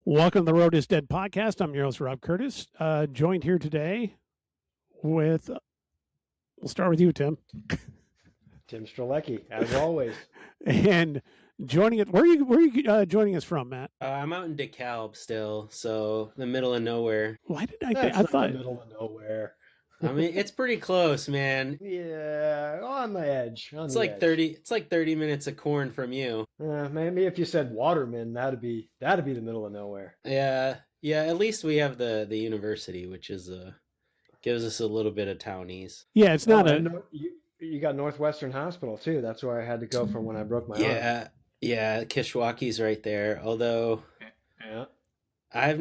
Welcome to the Road is Dead podcast. I'm your host, Rob Curtis. Joined here today with, we'll start with you, Tim. Tim Strelecki, as always. And joining it, where are you joining us from, Matt? I'm out in DeKalb still, so the middle of nowhere. Why did I thought the middle of nowhere. I mean, it's pretty close, man. Yeah, on the edge. It's like 30 minutes of corn from you. Maybe if you said Waterman, that'd be the middle of nowhere. Yeah. At least we have the university, which is gives us a little bit of townies. Yeah, it's not You got Northwestern Hospital too. That's where I had to go from when I broke my arm. Yeah. Kishwaukee's right there. Although, yeah, I've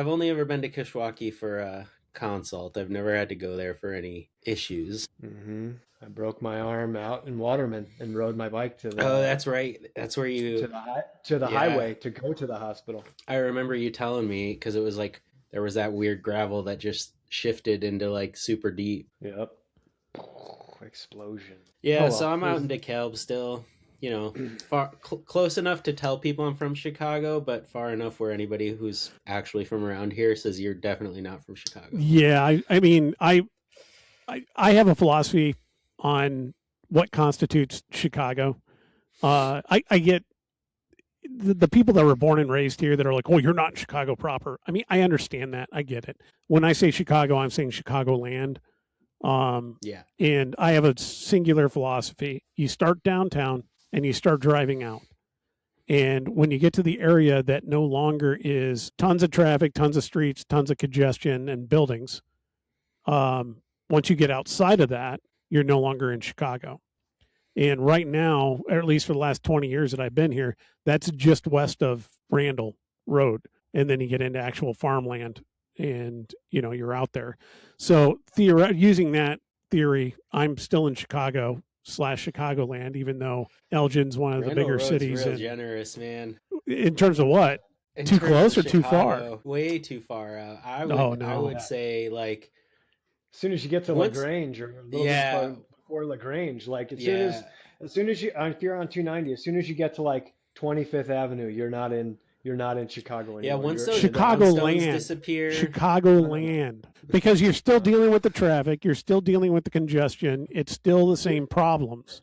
only ever been to Kishwaukee for a consult. I've never had to go there for any issues. Mm-hmm. I broke my arm out in Waterman and rode my bike to the. Oh, that's right. That's where you to the highway to go to the hospital. I remember you telling me because it was like there was that weird gravel that just shifted into like super deep. Yep. Explosion. Yeah, so I'm out in DeKalb still. You know, close enough to tell people I'm from Chicago, but far enough where anybody who's actually from around here says you're definitely not from Chicago. Yeah, I mean, I have a philosophy on what constitutes Chicago. I get the people that were born and raised here that are like, oh, you're not in Chicago proper. I mean, I understand that. I get it. When I say Chicago, I'm saying Chicagoland. And I have a singular philosophy. You start downtown and you start driving out. And when you get to the area that no longer is tons of traffic, tons of streets, tons of congestion and buildings, once you get outside of that, you're no longer in Chicago. And right now, or at least for the last 20 years that I've been here, that's just west of Randall Road. And then you get into actual farmland and, you know, you're out there. So using that theory, I'm still in Chicago / Chicagoland, even though Elgin's one of the bigger cities. Real generous, man. In terms of what? Too close or too far? Way too far out. I would say like as soon as you get to LaGrange or a little bit before LaGrange, like as soon as you if you're on 290, as soon as you get to like 25th Avenue, you're not in Chicago anymore. Yeah, once those Chicagoland disappear. Chicagoland. Because you're still dealing with the traffic, you're still dealing with the congestion, it's still the same problems.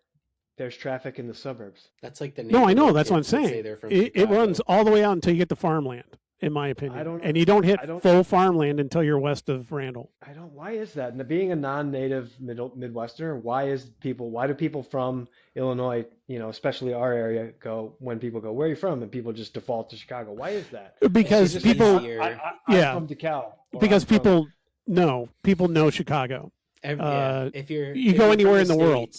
There's traffic in the suburbs. That's like the No, I know, that's what I'm saying. It runs all the way out until you get to farmland, in my opinion. And you don't hit full farmland until you're west of Randall. Why is that? And being a non-native Midwesterner, why do people from Illinois, you know, especially our area, when people go, where are you from? And people just default to Chicago. Why is that? Because people, I'm from DeKalb. Because people know Chicago. If you go anywhere in the world.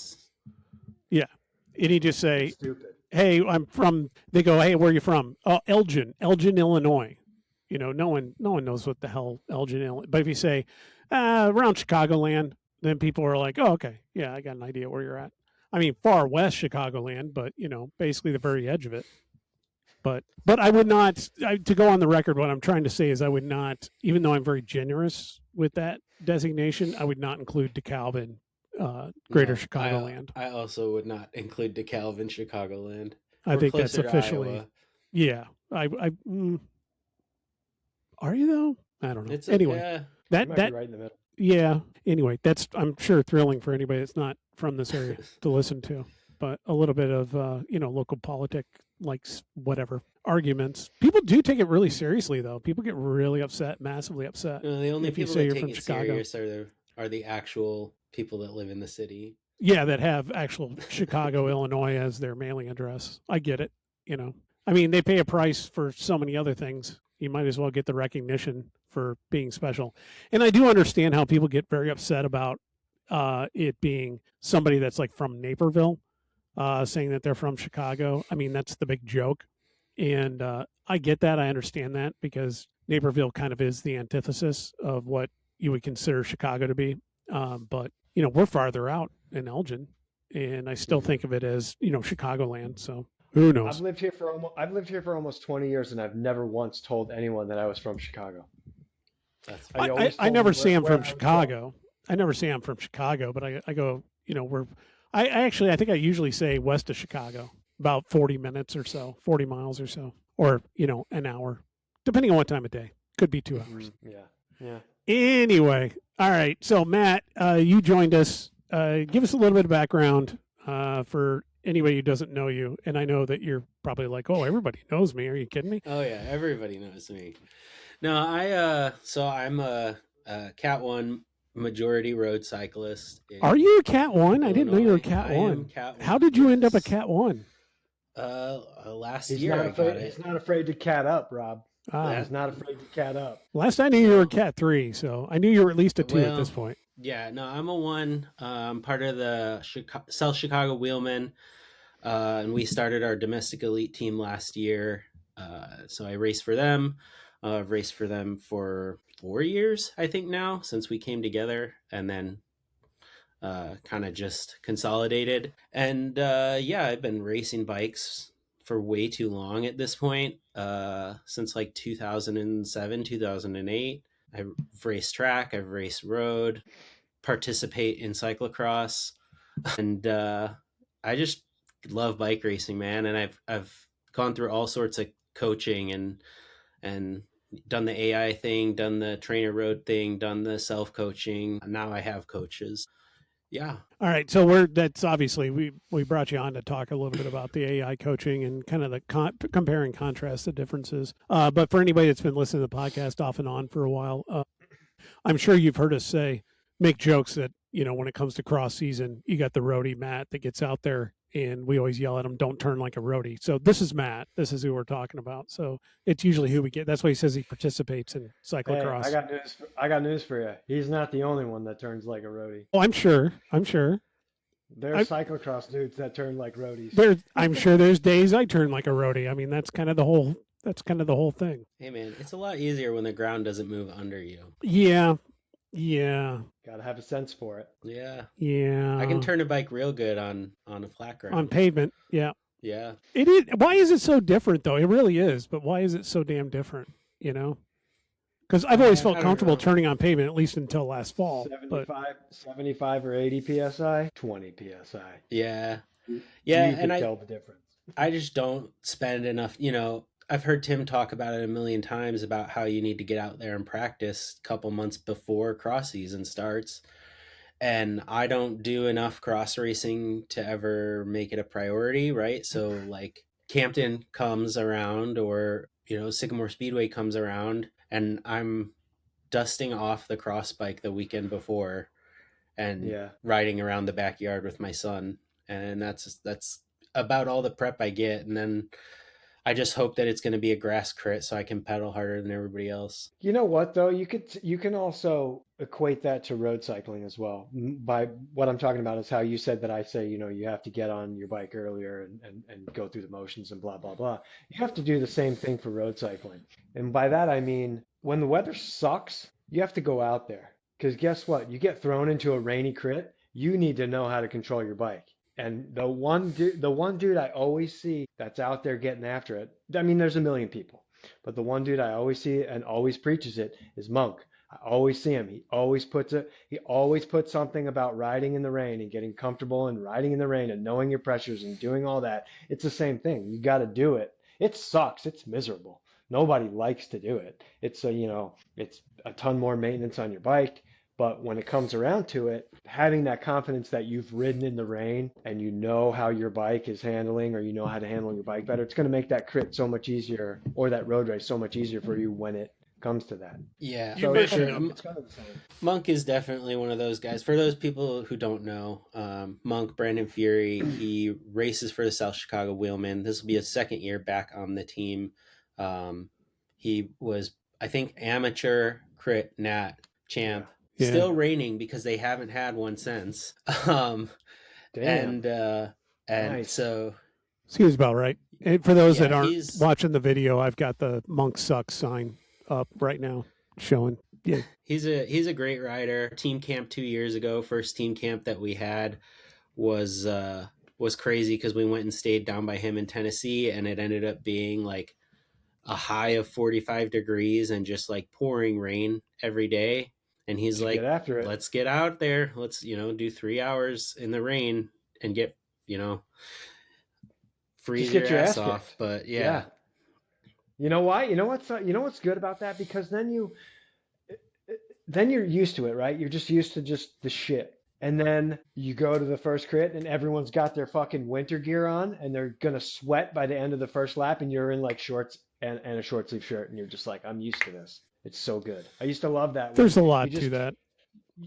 Yeah. And you just say, hey, I'm from, they go, hey, where are you from? Oh, Elgin, Illinois. You know, no one knows what the hell Elgin, Illinois. But if you say, around Chicagoland, then people are like, oh, okay. Yeah, I got an idea where you're at. I mean, far west Chicagoland, but, you know, basically the very edge of it. But I would not, to go on the record, what I'm trying to say is I would not, even though I'm very generous with that designation, I would not include DeKalb in Greater Chicagoland. I also would not include DeKalb in Chicagoland. I think that's officially, yeah. Are you though? I don't know. Anyway, that right in the middle. Yeah. Anyway, that's, I'm sure, thrilling for anybody that's not from this area to listen to. But a little bit of local politic, like whatever arguments. People do take it really seriously, though. People get really upset, massively upset. The only people that take it serious are the actual people that live in the city. Yeah, that have actual Chicago, Illinois as their mailing address. I get it. You know, I mean, they pay a price for so many other things. You might as well get the recognition for being special. And I do understand how people get very upset about it being somebody that's like from Naperville. Saying that they're from Chicago. I mean, that's the big joke. And I get that. I understand that because Naperville kind of is the antithesis of what you would consider Chicago to be. But, you know, we're farther out in Elgin, and I still think of it as, you know, Chicagoland. So who knows? I've lived here for almost 20 years, and I've never once told anyone that I was from Chicago. I never say I'm from Chicago. I never say I'm from Chicago, but I go, you know, I think I usually say west of Chicago, about 40 minutes or so, 40 miles or so, or, you know, an hour depending on what time of day. Could be 2 hours. Yeah. Anyway, all right. So Matt, you joined us. Give us a little bit of background for anybody who doesn't know you. And I know that you're probably like, oh, everybody knows me. Are you kidding me? Oh yeah, everybody knows me. No, I'm a Cat 1 majority road cyclist. Are you a Cat 1? I didn't know you were a Cat I 1. am Cat 1. How did you end up a Yes. Cat 1? Last He's year not I afraid. got He's it. not afraid to cat up, Rob. Ah, He's not afraid to cat up. last I knew you were a Cat 3, so I knew you were at least a 2 at Well, this point. Yeah, no, I'm a 1. I'm part of the South Chicago Wheelmen, and we started our domestic elite team last year. So I raced for them. I've raced for them for 4 years, I think now, since we came together, and then kind of just consolidated. And I've been racing bikes for way too long at this point, since like 2007, 2008. I've raced track, I've raced road, participate in cyclocross, and I just love bike racing, man. And I've gone through all sorts of coaching and done the AI thing, done the trainer road thing, done the self coaching. Now I have coaches. Yeah. All right, so that's obviously we brought you on to talk a little bit about the AI coaching and kind of the compare and contrast the differences. But for anybody that's been listening to the podcast off and on for a while, I'm sure you've heard us make jokes that when it comes to cross season, you got the roadie Matt that gets out there, and we always yell at him, "Don't turn like a roadie." So this is Matt. This is who we're talking about. So it's usually who we get. That's why he says he participates in cyclocross. Hey, I got news for you. He's not the only one that turns like a roadie. Oh, I'm sure. There's cyclocross dudes that turn like roadies. I'm sure there's days I turn like a roadie. I mean, that's kind of the whole thing. Hey man, it's a lot easier when the ground doesn't move under you. Yeah. Got to have a sense for it. Yeah. I can turn a bike real good on a flat ground. On pavement. Yeah. Yeah. It is. Why is it so different though? It really is. But why is it so damn different? Because I've always felt comfortable turning on pavement, at least until last fall. 75 or 80 psi, 20 psi. Yeah. You and can tell the difference. I just don't spend enough, I've heard Tim talk about it a million times about how you need to get out there and practice a couple months before cross season starts. And I don't do enough cross racing to ever make it a priority, right? So like Campton comes around or, Sycamore Speedway comes around and I'm dusting off the cross bike the weekend before and riding around the backyard with my son. And that's about all the prep I get. And then I just hope that it's going to be a grass crit so I can pedal harder than everybody else. You know what though? You can also equate that to road cycling as well. By what I'm talking about is how you said that I say, you have to get on your bike earlier and go through the motions and blah, blah, blah. You have to do the same thing for road cycling. And by that, I mean, when the weather sucks, you have to go out there because guess what? You get thrown into a rainy crit. You need to know how to control your bike. And the one dude I always see that's out there getting after it. I mean, there's a million people, but the one dude I always see and always preaches it is Monk. I always see him. He always puts something about riding in the rain and getting comfortable and riding in the rain and knowing your pressures and doing all that. It's the same thing. You got to do it. It sucks. It's miserable. Nobody likes to do it. It's a ton more maintenance on your bike. But when it comes around to it, having that confidence that you've ridden in the rain and you know how your bike is handling or you know how to handle your bike better, it's going to make that crit so much easier or that road race so much easier for you when it comes to that. Yeah, so for sure. It's kind of the same. Monk is definitely one of those guys. For those people who don't know, Monk, Brandon Fury, he races for the South Chicago Wheelmen. This will be his second year back on the team. He was, I think, amateur crit nat champ. Yeah. Still reigning because they haven't had one since. Damn. And so seems about right. And for those that aren't he's- watching the video, I've got the Monk Sucks sign up right now showing. Yeah. He's a great rider. Team camp 2 years ago, first team camp that we had was crazy because we went and stayed down by him in Tennessee, and it ended up being like a high of 45 degrees and just like pouring rain every day. And he's like, get after it. Let's get out there. Let's, do 3 hours in the rain and get, freeze Just get your your ass ass off. kicked. But yeah. You know why? You know what's good about that? Because then you're used to it, right? You're just used to just the shit. And then you go to the first crit and everyone's got their fucking winter gear on and they're gonna sweat by the end of the first lap and you're in like shorts and a short sleeve shirt and you're just like, I'm used to this. It's so good. I used to love that when There's a you lot to just that.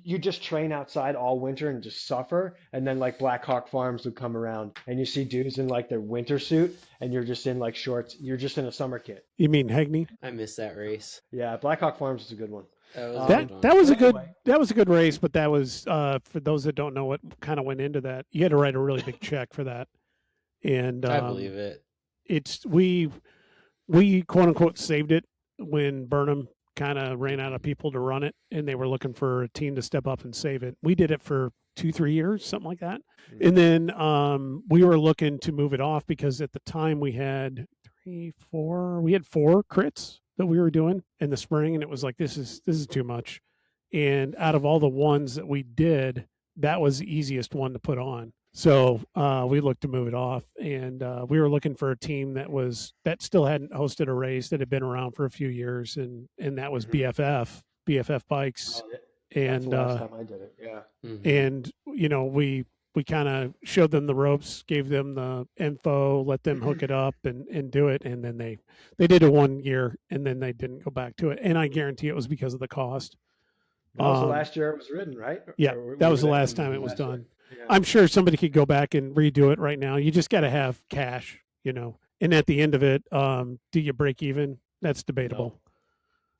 you just train outside all winter and just suffer. And then like Black Hawk Farms would come around and you see dudes in like their winter suit and you're just in like shorts. You're just in a summer kit. You mean Hegney? I missed that race. Yeah, Black Hawk Farms is a good one. That was a That good one. that was a But good anyway, that was a good race, but that was for those that don't know what kind of went into that. You had to write a really big check for that, and I believe it. it's we quote unquote saved it when Burnham kind of ran out of people to run it, and they were looking for a team to step up and save it. We did it for 2-3 years, something like that, and then we were looking to move it off because at the time we had we had 4 crits that we were doing in the spring, and it was like this is too much. And out of all the ones that we did, that was the easiest one to put on. So we looked to move it off, and we were looking for a team that still hadn't hosted a race that had been around for a few years, and that was BFF Bikes, oh, that's the and last time I did it. Yeah. and we kind of showed them the ropes, gave them the info, let them hook it up and do it, and then they did it 1 year, and then they didn't go back to it, and I guarantee it was because of the cost. That was the last year it was ridden, right? Yeah, Or that was the were last from time it was last year? done. Yeah. I'm sure somebody could go back and redo it right now. You just got to have cash, And at the end of it, do you break even? That's debatable.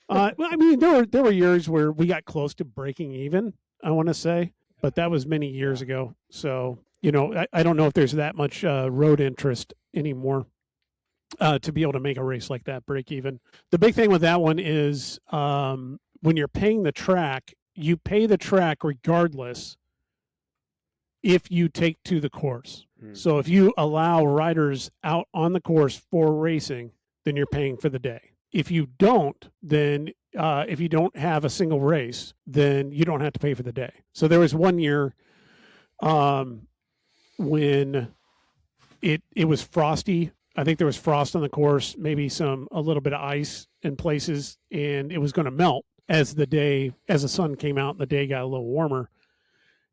Well, I mean, there were years where we got close to breaking even, I want to say, but that was many years ago. So, I don't know if there's that much road interest anymore to be able to make a race like that break even. The big thing with that one is when you're paying the track, you pay the track regardless if you take to the course. So if you allow riders out on the course for racing, then you're paying for the day. If you don't, then if you don't have a single race, then you don't have to pay for the day. So there was 1 year when it was frosty. I think there was frost on the course, maybe a little bit of ice in places, and it was going to melt as the sun came out and the day got a little warmer.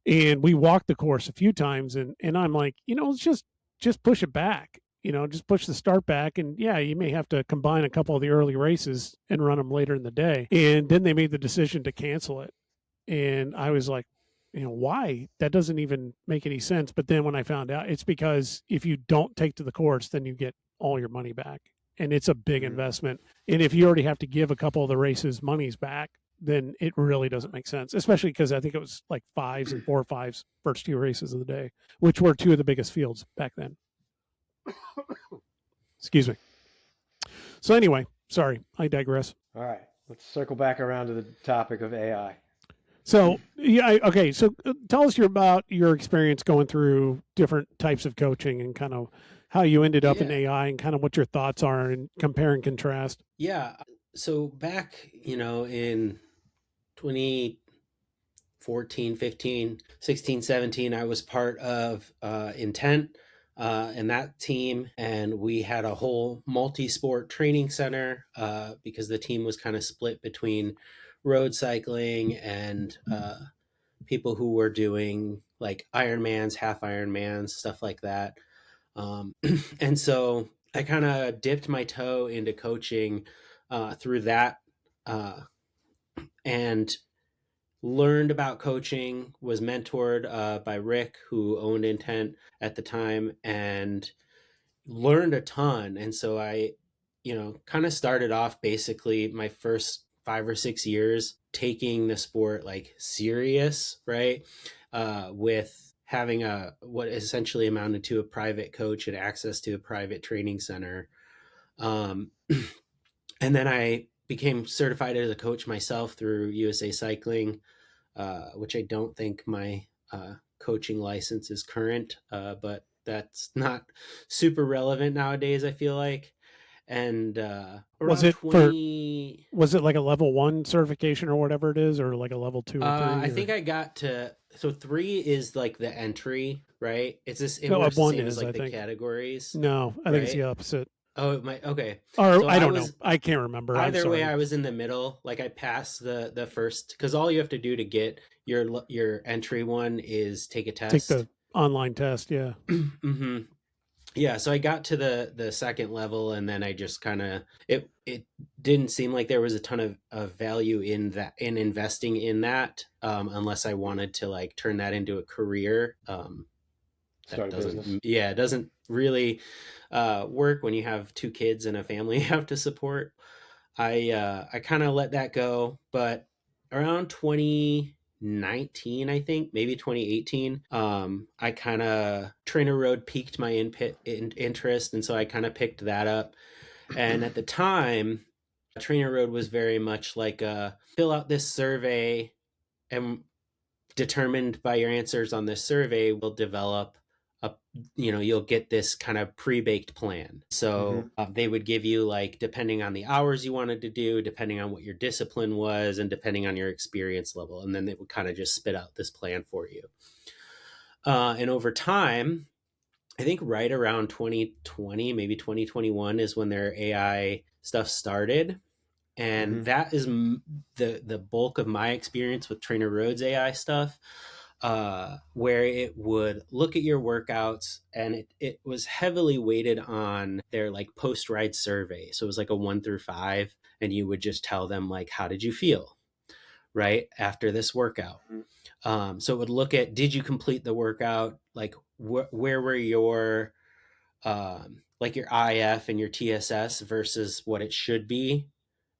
And we walked the course a few times, and I'm like, let's just push it back, just push the start back. And yeah, you may have to combine a couple of the early races and run them later in the day. And then they made the decision to cancel it. And I was like, why? That doesn't even make any sense. But then when I found out, it's because if you don't take to the course, then you get all your money back. And it's a big investment. And if you already have to give a couple of the races monies back, then it really doesn't make sense, especially because I think it was like 5s and 4-5s first 2 races of the day, which were 2 of the biggest fields back then. Excuse me. So anyway, sorry, I digress. All right, let's circle back around to the topic of AI. So yeah, okay. So tell us about your experience going through different types of coaching and kind of how you ended up in AI and kind of what your thoughts are and compare and contrast. Yeah. So back, in 2014, 15, 16, 17, I was part of Intent and that team. And we had a whole multi-sport training center because the team was kind of split between road cycling and people who were doing like Ironmans, half Ironmans, stuff like that. And so I kind of dipped my toe into coaching through that and learned about coaching, was mentored by Rick, who owned Intent at the time, and learned a ton. And so I, kind of started off basically my first 5 or 6 years taking the sport like serious, right? With having what essentially amounted to a private coach and access to a private training center. And then I became certified as a coach myself through USA Cycling, which I don't think my coaching license is current, but that's not super relevant nowadays, I feel like. And was it 20... was it like a level 1 certification or whatever it is, or like a level 2 or 3? I think I got to 3 is like the entry, right? It's this. It no, works one the same is as like I the think categories. No, I think it's the opposite. Oh, it might. Okay. Or So I don't know. I can't remember. I'm Either way, sorry. I was in the middle. Like I passed the first, because all you have to do to get your entry one is take a Take test. the online test. Yeah. hmm Yeah. So I got to the second level, and then I just kind of it didn't seem like there was a ton of value in that, in investing in that, unless I wanted to like turn that into a career. Start a business. It doesn't really work when you have two kids and a family you have to support. I kind of let that go, but around 2019, I think maybe 2018, I kind of Trainer Road piqued my interest, and so I kind of picked that up. And at the time, Trainer Road was very much like fill out this survey, and determined by your answers on this survey, we'll develop a, you'll get this kind of pre-baked plan. So they would give you, like, depending on the hours you wanted to do, depending on what your discipline was, and depending on your experience level, and then they would kind of just spit out this plan for you. And over time, I think right around 2020, maybe 2021 is when their AI stuff started. And that is the bulk of my experience with Trainer Road's AI stuff, where it would look at your workouts, and it was heavily weighted on their like post-ride survey. So it was like a 1 through 5, and you would just tell them like, how did you feel right after this workout? So it would look at, did you complete the workout? Like where were your like your IF and your TSS versus what it should be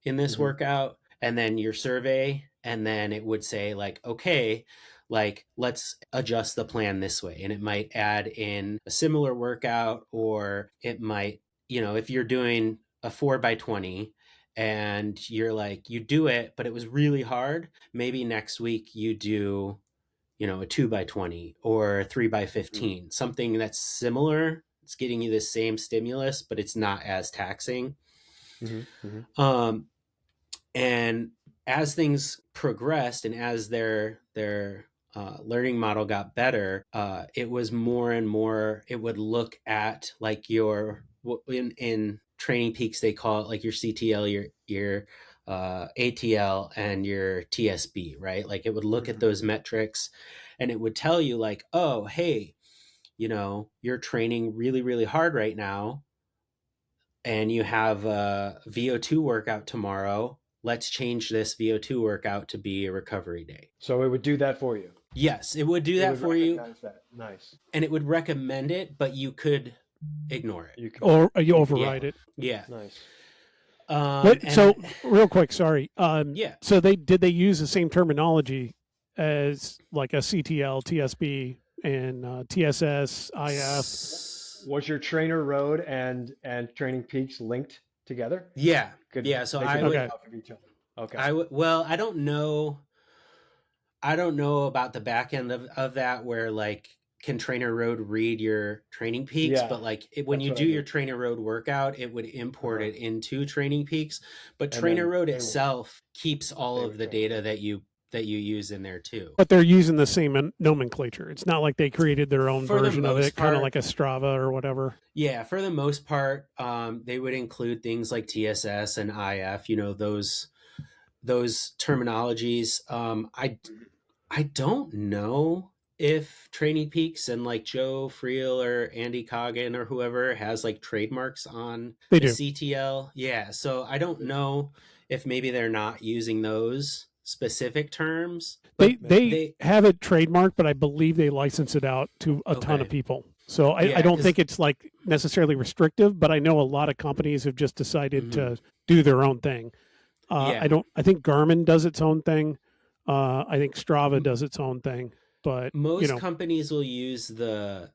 in this workout, and then your survey, and then it would say like, okay, like let's adjust the plan this way, and it might add in a similar workout, or it might, if you're doing a 4x20 and you're like, you do it but it was really hard, maybe next week you do a 2x20 or 3x15, something that's similar. It's getting you the same stimulus, but it's not as taxing. And as things progressed, and as their learning model got better, it was more and more, it would look at like your, in Training Peaks, they call it like your CTL, your ATL, and your TSB, right? Like it would look at those metrics, and it would tell you like, oh, hey, you're training really, really hard right now, and you have a VO2 workout tomorrow. Let's change this VO2 workout to be a recovery day. So it would do that for you. Yes, it would do that for you. That. Nice. And it would recommend it, but you could ignore it. Or you override it. Yeah. Nice. So real quick, sorry. Yeah. So they use the same terminology as like a CTL, TSB, and TSS, IF. Was your Trainer Road and Training Peaks linked together? Yeah. Good. Yeah. So I would. would. Okay. Well, I don't know about the back end of that, where like, can Trainer Road read your Training Peaks? Yeah, but like when you do your Trainer Road workout, it would import it into Training Peaks. But Trainer Road itself keeps all of the data that you use in there too. But they're using the same nomenclature. It's not like they created their own version of it, kind of like a Strava or whatever. Yeah, for the most part, they would include things like TSS and IF, those terminologies. I don't know if Training Peaks and like Joe Friel or Andy Coggin or whoever has like trademarks on the CTL. Yeah, so I don't know if maybe they're not using those specific terms. They have it trademarked, but I believe they license it out to a ton of people. So I don't think it's like necessarily restrictive, but I know a lot of companies have just decided to do their own thing. I think Garmin does its own thing. I think Strava does its own thing, but most companies will use the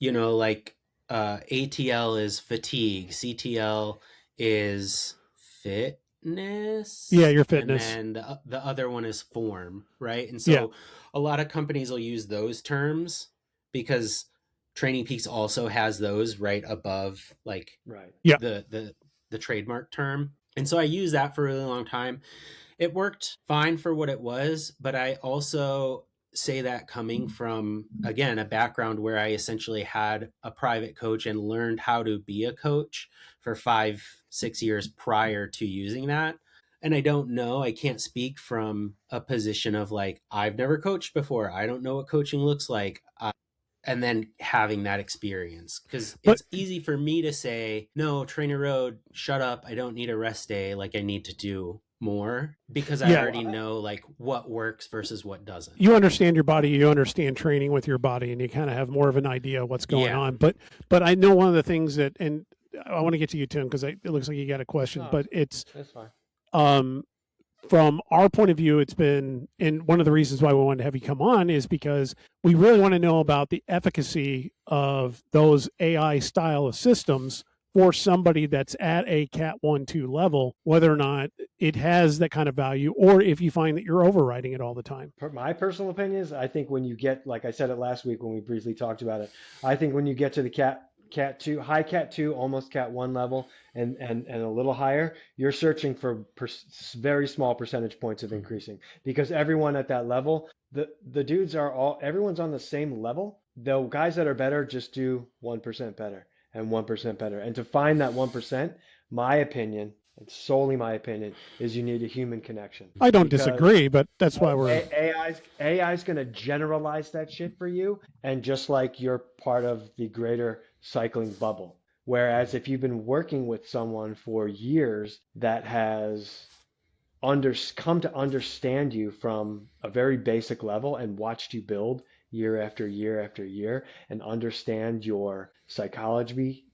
like ATL is fatigue, CTL is fitness. Yeah, your fitness. And the other one is form, right? And so a lot of companies will use those terms because Training Peaks also has those right above like the trademark term. And so I used that for a really long time. It worked fine for what it was, but I also say that coming from, again, a background where I essentially had a private coach and learned how to be a coach for 5-6 years prior to using that. And I don't know, I can't speak from a position of like, I've never coached before, I don't know what coaching looks like. And then having that experience, because it's easy for me to say, no, Trainer Road, shut up, I don't need a rest day, like I need to do more, because I already know like what works versus what doesn't. You understand your body, you understand training with your body, and you kind of have more of an idea of what's going on. But I know one of the things that, and I want to get to you, Tim, because it looks like you got a question, but that's fine. From our point of view, it's been, and one of the reasons why we wanted to have you come on is because we really want to know about the efficacy of those AI style of systems for somebody that's at a Cat 1-2 level, whether or not it has that kind of value, or if you find that you're overriding it all the time. My personal opinion is, I think when you get, like I said it last week when we briefly talked about it, I think when you get to the Cat 2, high Cat 2, almost Cat 1 level, and a little higher, you're searching for very small percentage points of increasing, because everyone at that level, the dudes are all, everyone's on the same level. The guys that are better just do 1% better and 1% better. And to find that 1%, my opinion, it's solely my opinion, is you need a human connection. I don't disagree, but that's why we're AI's going to generalize that shit for you, and just like you're part of the greater cycling bubble. Whereas if you've been working with someone for years that has come to understand you from a very basic level and watched you build year after year after year, and understand your psychology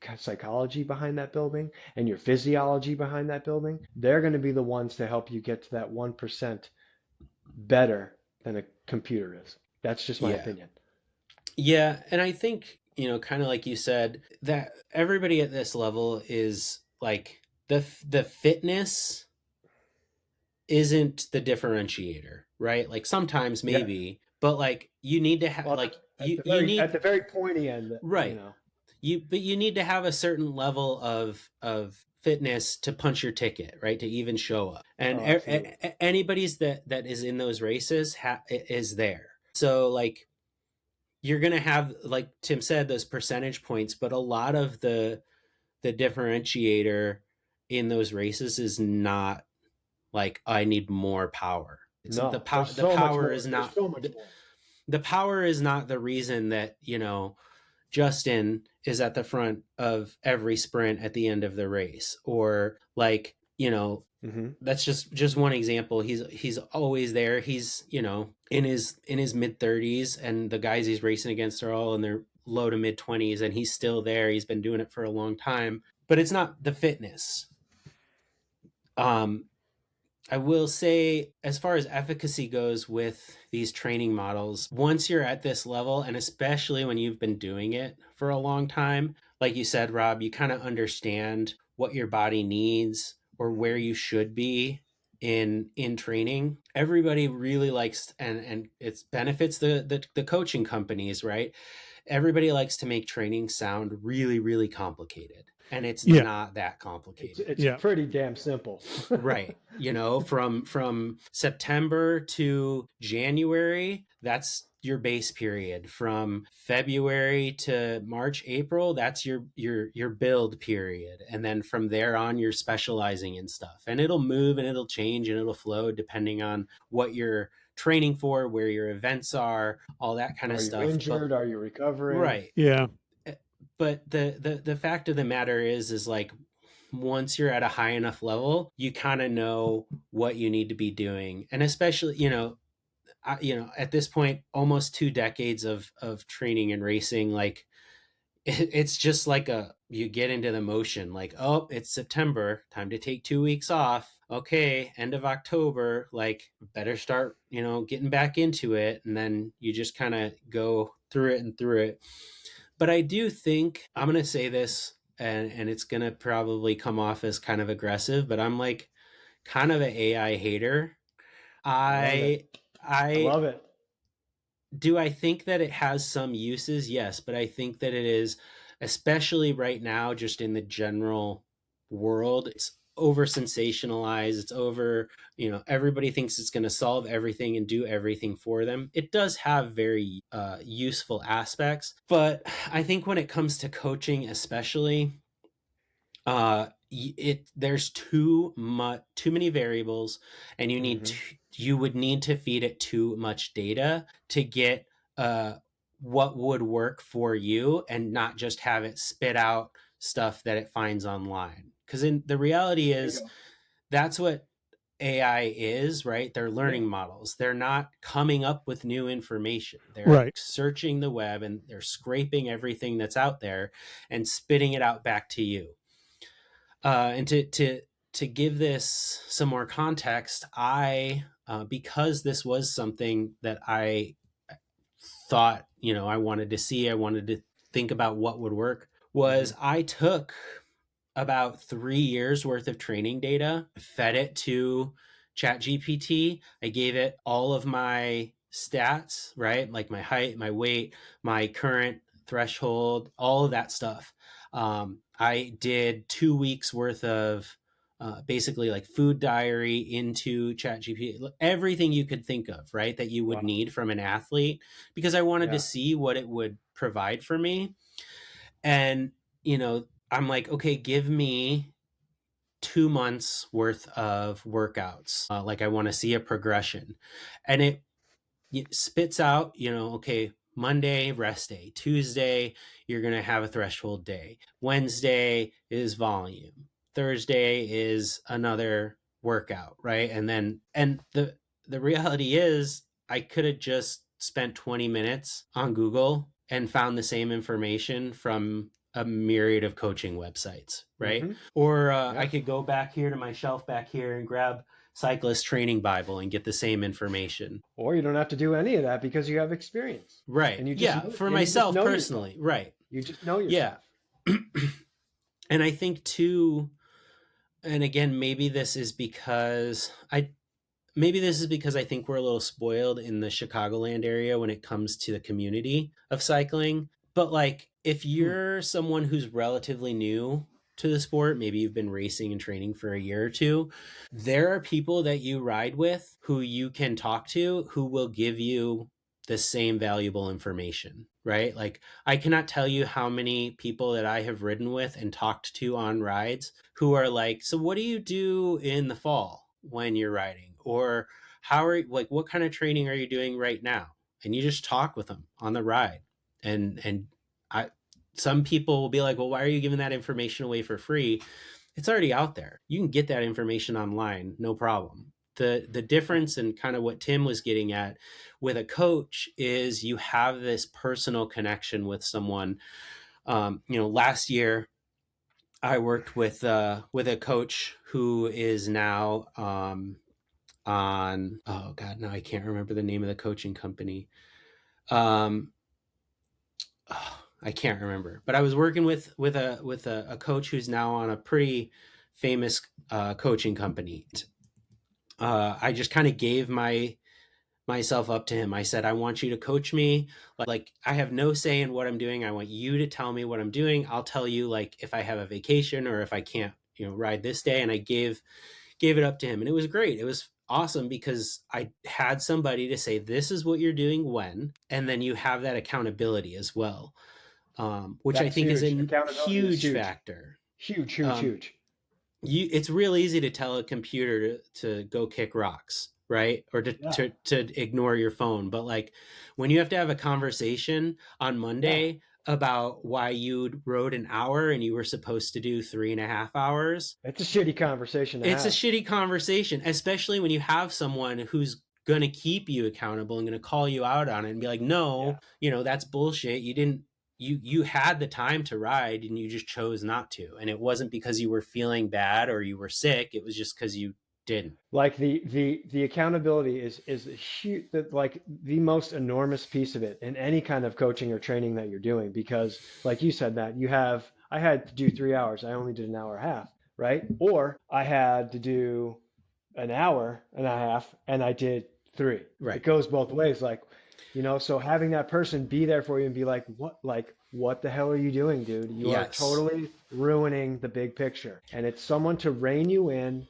behind that building and your physiology behind that building, they're going to be the ones to help you get to that 1% better than a computer is. That's just my opinion. Yeah, and I think, kind of like you said, that everybody at this level is like, the fitness isn't the differentiator, right? Like sometimes maybe, but like you need to have at the very pointy end, right? But you need to have a certain level of fitness to punch your ticket, right? To even show up. And anybody's that is in those races is there. So like you're gonna have, like Tim said, those percentage points, but a lot of the differentiator in those races is not like, I need more power. It's the power is not the power is not the reason that, Justin is at the front of every sprint at the end of the race, or like, that's just one example. He's always there. He's, in his mid 30s, and the guys he's racing against are all in their low to mid 20s, and he's still there. He's been doing it for a long time, but it's not the fitness. I will say, as far as efficacy goes with these training models, once you're at this level, and especially when you've been doing it for a long time, like you said, Rob, you kind of understand what your body needs or where you should be in training. Everybody really likes, and it benefits the coaching companies, right? Everybody likes to make training sound really, really complicated. And it's not that complicated. It's pretty damn simple. Right. From September to January, that's your base period. From February to March, April, that's your build period. And then from there on, you're specializing in stuff. And it'll move and it'll change and it'll flow depending on what you're training for, where your events are, all that kind of stuff. Are you injured? Are you recovering? Right. Yeah. But the fact of the matter is like, once you're at a high enough level, you kind of know what you need to be doing. And especially, at this point, almost 2 decades of training and racing, like it's just like you get into the motion, like, oh, it's September, time to take 2 weeks off. Okay, end of October, like better start, getting back into it. And then you just kind of go through it. But I do think, I'm going to say this, and it's going to probably come off as kind of aggressive, but I'm like kind of an AI hater. I love it. Do I think that it has some uses? Yes, but I think that it is, especially right now, just in the general world, over sensationalized. It's over, everybody thinks it's going to solve everything and do everything for them. It does have very useful aspects, but I think when it comes to coaching, especially, there's too many variables, and you would need to feed it too much data to get what would work for you, and not just have it spit out stuff that it finds online. Because the reality is, that's what AI is, right? They're learning models. They're not coming up with new information. They're searching the web, and they're scraping everything that's out there and spitting it out back to you. And to give this some more context, because this was something that I thought, I wanted to see, I wanted to think about what would work, was I took about 3 years worth of training data, fed it to ChatGPT. I gave it all of my stats, right? Like my height, my weight, my current threshold, all of that stuff. I did 2 weeks worth of basically like food diary into ChatGPT, everything you could think of, right? That you would need from an athlete, because I wanted to see what it would provide for me. And, I'm like, okay, give me 2 months worth of workouts. Like I want to see a progression, and it spits out, okay, Monday, rest day. Tuesday, you're going to have a threshold day. Wednesday is volume. Thursday is another workout, right? And the reality is, I could have just spent 20 minutes on Google and found the same information from a myriad of coaching websites, right? Or I could go back here to my shelf back here and grab Cyclist Training Bible and get the same information. Or you don't have to do any of that because you have experience. Right. And you just for myself personally. Yourself. Right. You just know yourself. Yeah. And I think too, and again, maybe this is because I think we're a little spoiled in the Chicagoland area when it comes to the community of cycling. But like, if you're someone who's relatively new to the sport, maybe you've been racing and training for a year or two, there are people that you ride with who you can talk to, who will give you the same valuable information, right? Like, I cannot tell you how many people that I have ridden with and talked to on rides who are like, so what do you do in the fall when you're riding? Or what kind of training are you doing right now? And you just talk with them on the ride. And some people will be like, well, why are you giving that information away for free? It's already out there. You can get that information online, no problem. The difference, and kind of what Tim was getting at with a coach, is you have this personal connection with someone. Last year I worked with a coach who is now on, oh God, no, I can't remember the name of the coaching company. I can't remember, but I was working with a coach who's now on a pretty famous coaching company. I just kind of gave myself up to him. I said, I want you to coach me. Like, I have no say in what I'm doing. I want you to tell me what I'm doing. I'll tell you, like, if I have a vacation or if I can't, ride this day. And I gave it up to him, and it was great. It was awesome because I had somebody to say, this is what you're doing when, and then you have that accountability as well. Which I think is a huge factor. Huge. It's real easy to tell a computer to go kick rocks, right? Or to ignore your phone. But like, when you have to have a conversation on Monday about why you rode an hour and you were supposed to do 3.5 hours. It's a shitty conversation. It's a shitty conversation, especially when you have someone who's going to keep you accountable and going to call you out on it and be like, no, that's bullshit. You had the time to ride and you just chose not to. And it wasn't because you were feeling bad or you were sick. It was just because you didn't. Like the accountability is huge, like the most enormous piece of it in any kind of coaching or training that you're doing, because like you said, Matt, I had to do 3 hours. I only did an hour and a half, right? Or I had to do an hour and a half and I did 3. Right. It goes both ways. Like, You know, so having that person be there for you and be what the hell are you doing, dude? You are Yes. totally ruining the big picture. And it's someone to rein you in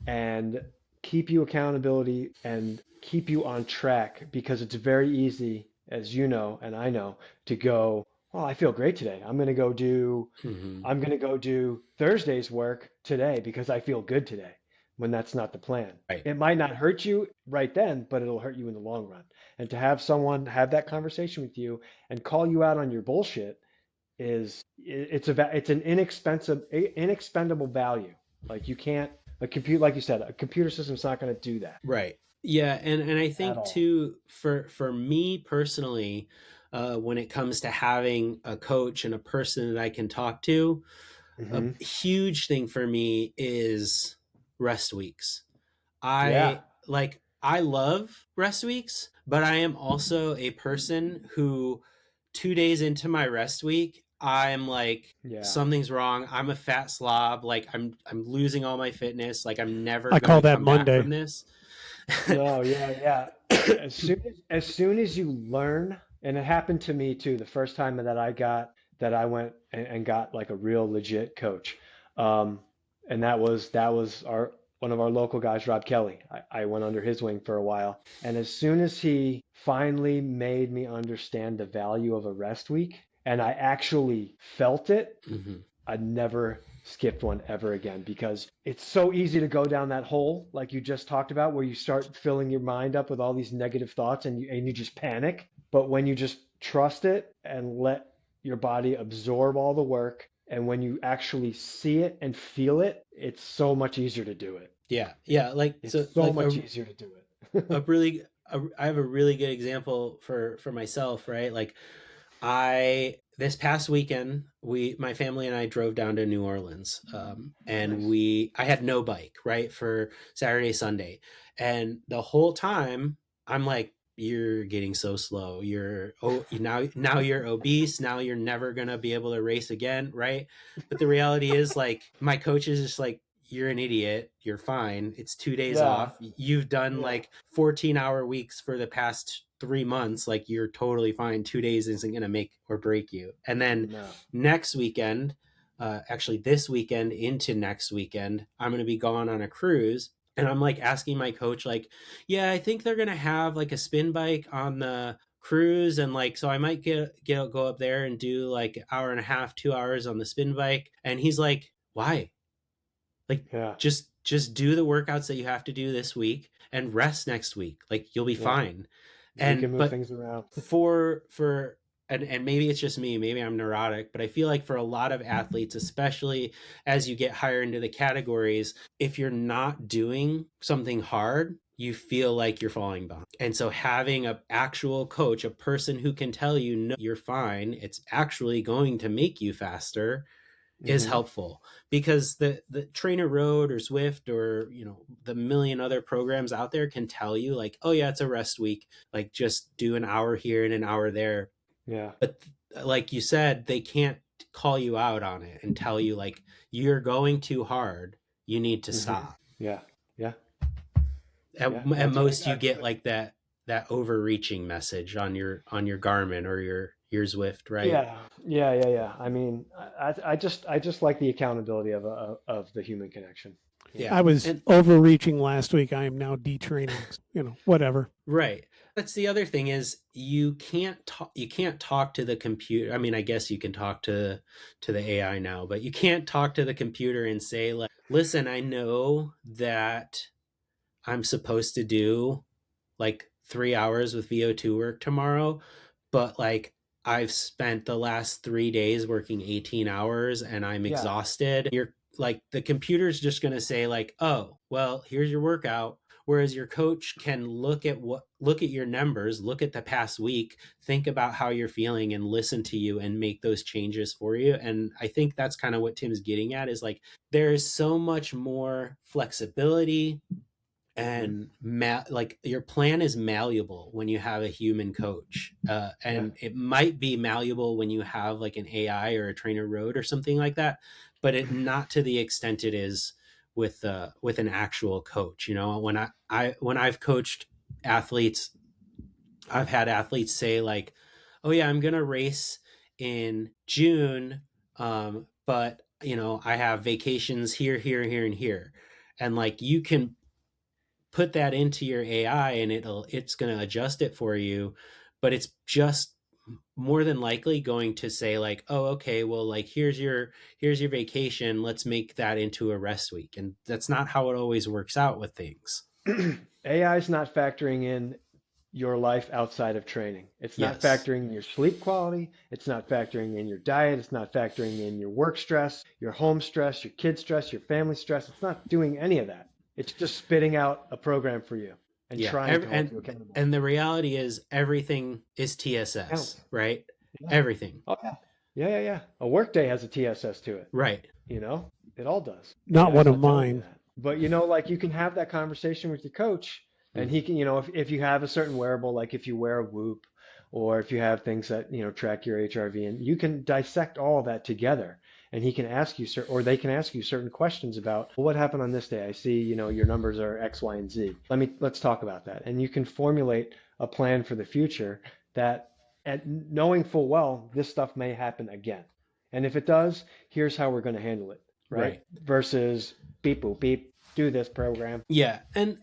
and keep you accountability and keep you on track, because it's very easy, as you know, and I know, to go, oh, I feel great today. Hmm. I'm going to go do Thursday's work today because I feel good today, when that's not the plan. Right. It might not hurt you right then, but it'll hurt you in the long run. And to have someone have that conversation with you and call you out on your bullshit it's an inexpendable value. Like you can't like you said, a computer system's not going to do that Right. Yeah, and I at think all. too, for me personally, when it comes to having a coach and a person that I can talk to, a Hmm. huge thing for me is rest weeks. Yeah. I love rest weeks, but I am also a person who 2 days into my rest week, I'm like, Yeah. something's wrong. I'm a fat slob. Like I'm losing all my fitness. Like I'm never I call gonna that come back Monday. from this. No, yeah, yeah. As soon as you learn, and it happened to me too, the first time that I went and got like a real legit coach. Um, and that was our one of our local guys, Rob Kelly. I went under his wing for a while. And as soon as he finally made me understand the value of a rest week, and I actually felt it, Hmm. I'd never skipped one ever again, because it's so easy to go down that hole like you just talked about, where you start filling your mind up with all these negative thoughts and you just panic. But when you just trust it and let your body absorb all the work, and when you actually see it and feel it, it's so much easier to do it. Yeah, yeah. Like It's so, so much easier to do a it. really, I have a really good example for myself, right? Like I this past weekend, my family and I drove down to New Orleans, and Nice. I had no bike, right, for Saturday, Sunday, and the whole time I'm like, you're getting so slow. Now you're obese. Now you're never gonna be able to race again, right? But the reality is, like, my coach is just like, you're an idiot. You're fine. It's 2 days Yeah. off. You've done Yeah. like 14-hour weeks for the past 3 months. Like you're totally fine. 2 days isn't going to make or break you. And then No. next weekend, actually this weekend into next weekend, I'm going to be gone on a cruise. And I'm like asking my coach, like, yeah, I think they're going to have like a spin bike on the cruise, and like, so I might go up there and do like an hour and a half, 2 hours on the spin bike. And he's like, why? Like, Yeah. just do the workouts that you have to do this week and rest next week. Like you'll be Yeah. fine. We can And move but things around. for and maybe it's just me, maybe I'm neurotic, but I feel like for a lot of athletes, especially as you get higher into the categories, if you're not doing something hard, you feel like you're falling behind. And so having an actual coach, a person who can tell you, no, you're fine, it's actually going to make you faster, is Hmm. helpful, because the Trainer Road or Zwift or the million other programs out there can tell you like, oh yeah, it's a rest week, like just do an hour here and an hour there. Yeah. But like you said, they can't call you out on it and tell you like, you're going too hard, you need to Hmm. stop. Yeah. Yeah. Yeah. At That's right. most you get like that overreaching message on your Garmin or your Zwift, right? Yeah, yeah, yeah, yeah. I mean, I just like the accountability of the human connection. You Yeah. know. I was And overreaching last week. I am now detraining. Whatever. right. That's the other thing, is you can't talk to the computer. I mean, I guess you can talk to the AI now, but you can't talk to the computer and say like, "Listen, I know that I'm supposed to do like 3 hours with VO2 work tomorrow, but like I've spent the last 3 days working 18 hours and I'm Yeah, exhausted." You're like, the computer's just going to say like, "Oh, well, here's your workout." Whereas your coach can look at your numbers, look at the past week, think about how you're feeling and listen to you and make those changes for you. And I think that's kind of what Tim's getting at, is like, there's so much more flexibility, hmm, and like your plan is malleable when you have a human coach, yeah, and it might be malleable when you have like an AI or a Trainer Road or something like that, but it not to the extent it is with an actual coach. When I've coached athletes I've had athletes say like, oh yeah, I'm going to race in June. But you know, I have vacations here, here, here, and here. And like, you can put that into your AI and it's going to adjust it for you, but it's just more than likely going to say like, oh, okay, well, like here's your vacation, let's make that into a rest week. And that's not how it always works out with things. AI is not factoring in your life outside of training. It's not Yes. factoring in your sleep quality. It's not factoring in your diet. It's not factoring in your work stress, your home stress, your kid stress, your family stress. It's not doing any of that. It's just spitting out a program for you and Yeah. trying to hold you accountable. And the reality is everything is TSS, Counts. right? Yeah. Everything. Oh, yeah. Yeah. A workday has a TSS to it. Right. You know, it all does. Not AI's one of not telling you mine. that. But, you know, like you can have that conversation with your coach and he can, you know, if you have a certain wearable, like if you wear a Whoop or if you have things that, you know, track your HRV, and you can dissect all of that together and he can ask you, or they can ask you certain questions about, well, what happened on this day? I see, you know, your numbers are X, Y, and Z. Let's talk about that. And you can formulate a plan for the future that, at knowing full well, this stuff may happen again. And if it does, here's how we're going to handle it, right? Versus beep, boop, beep, do this program. Yeah. And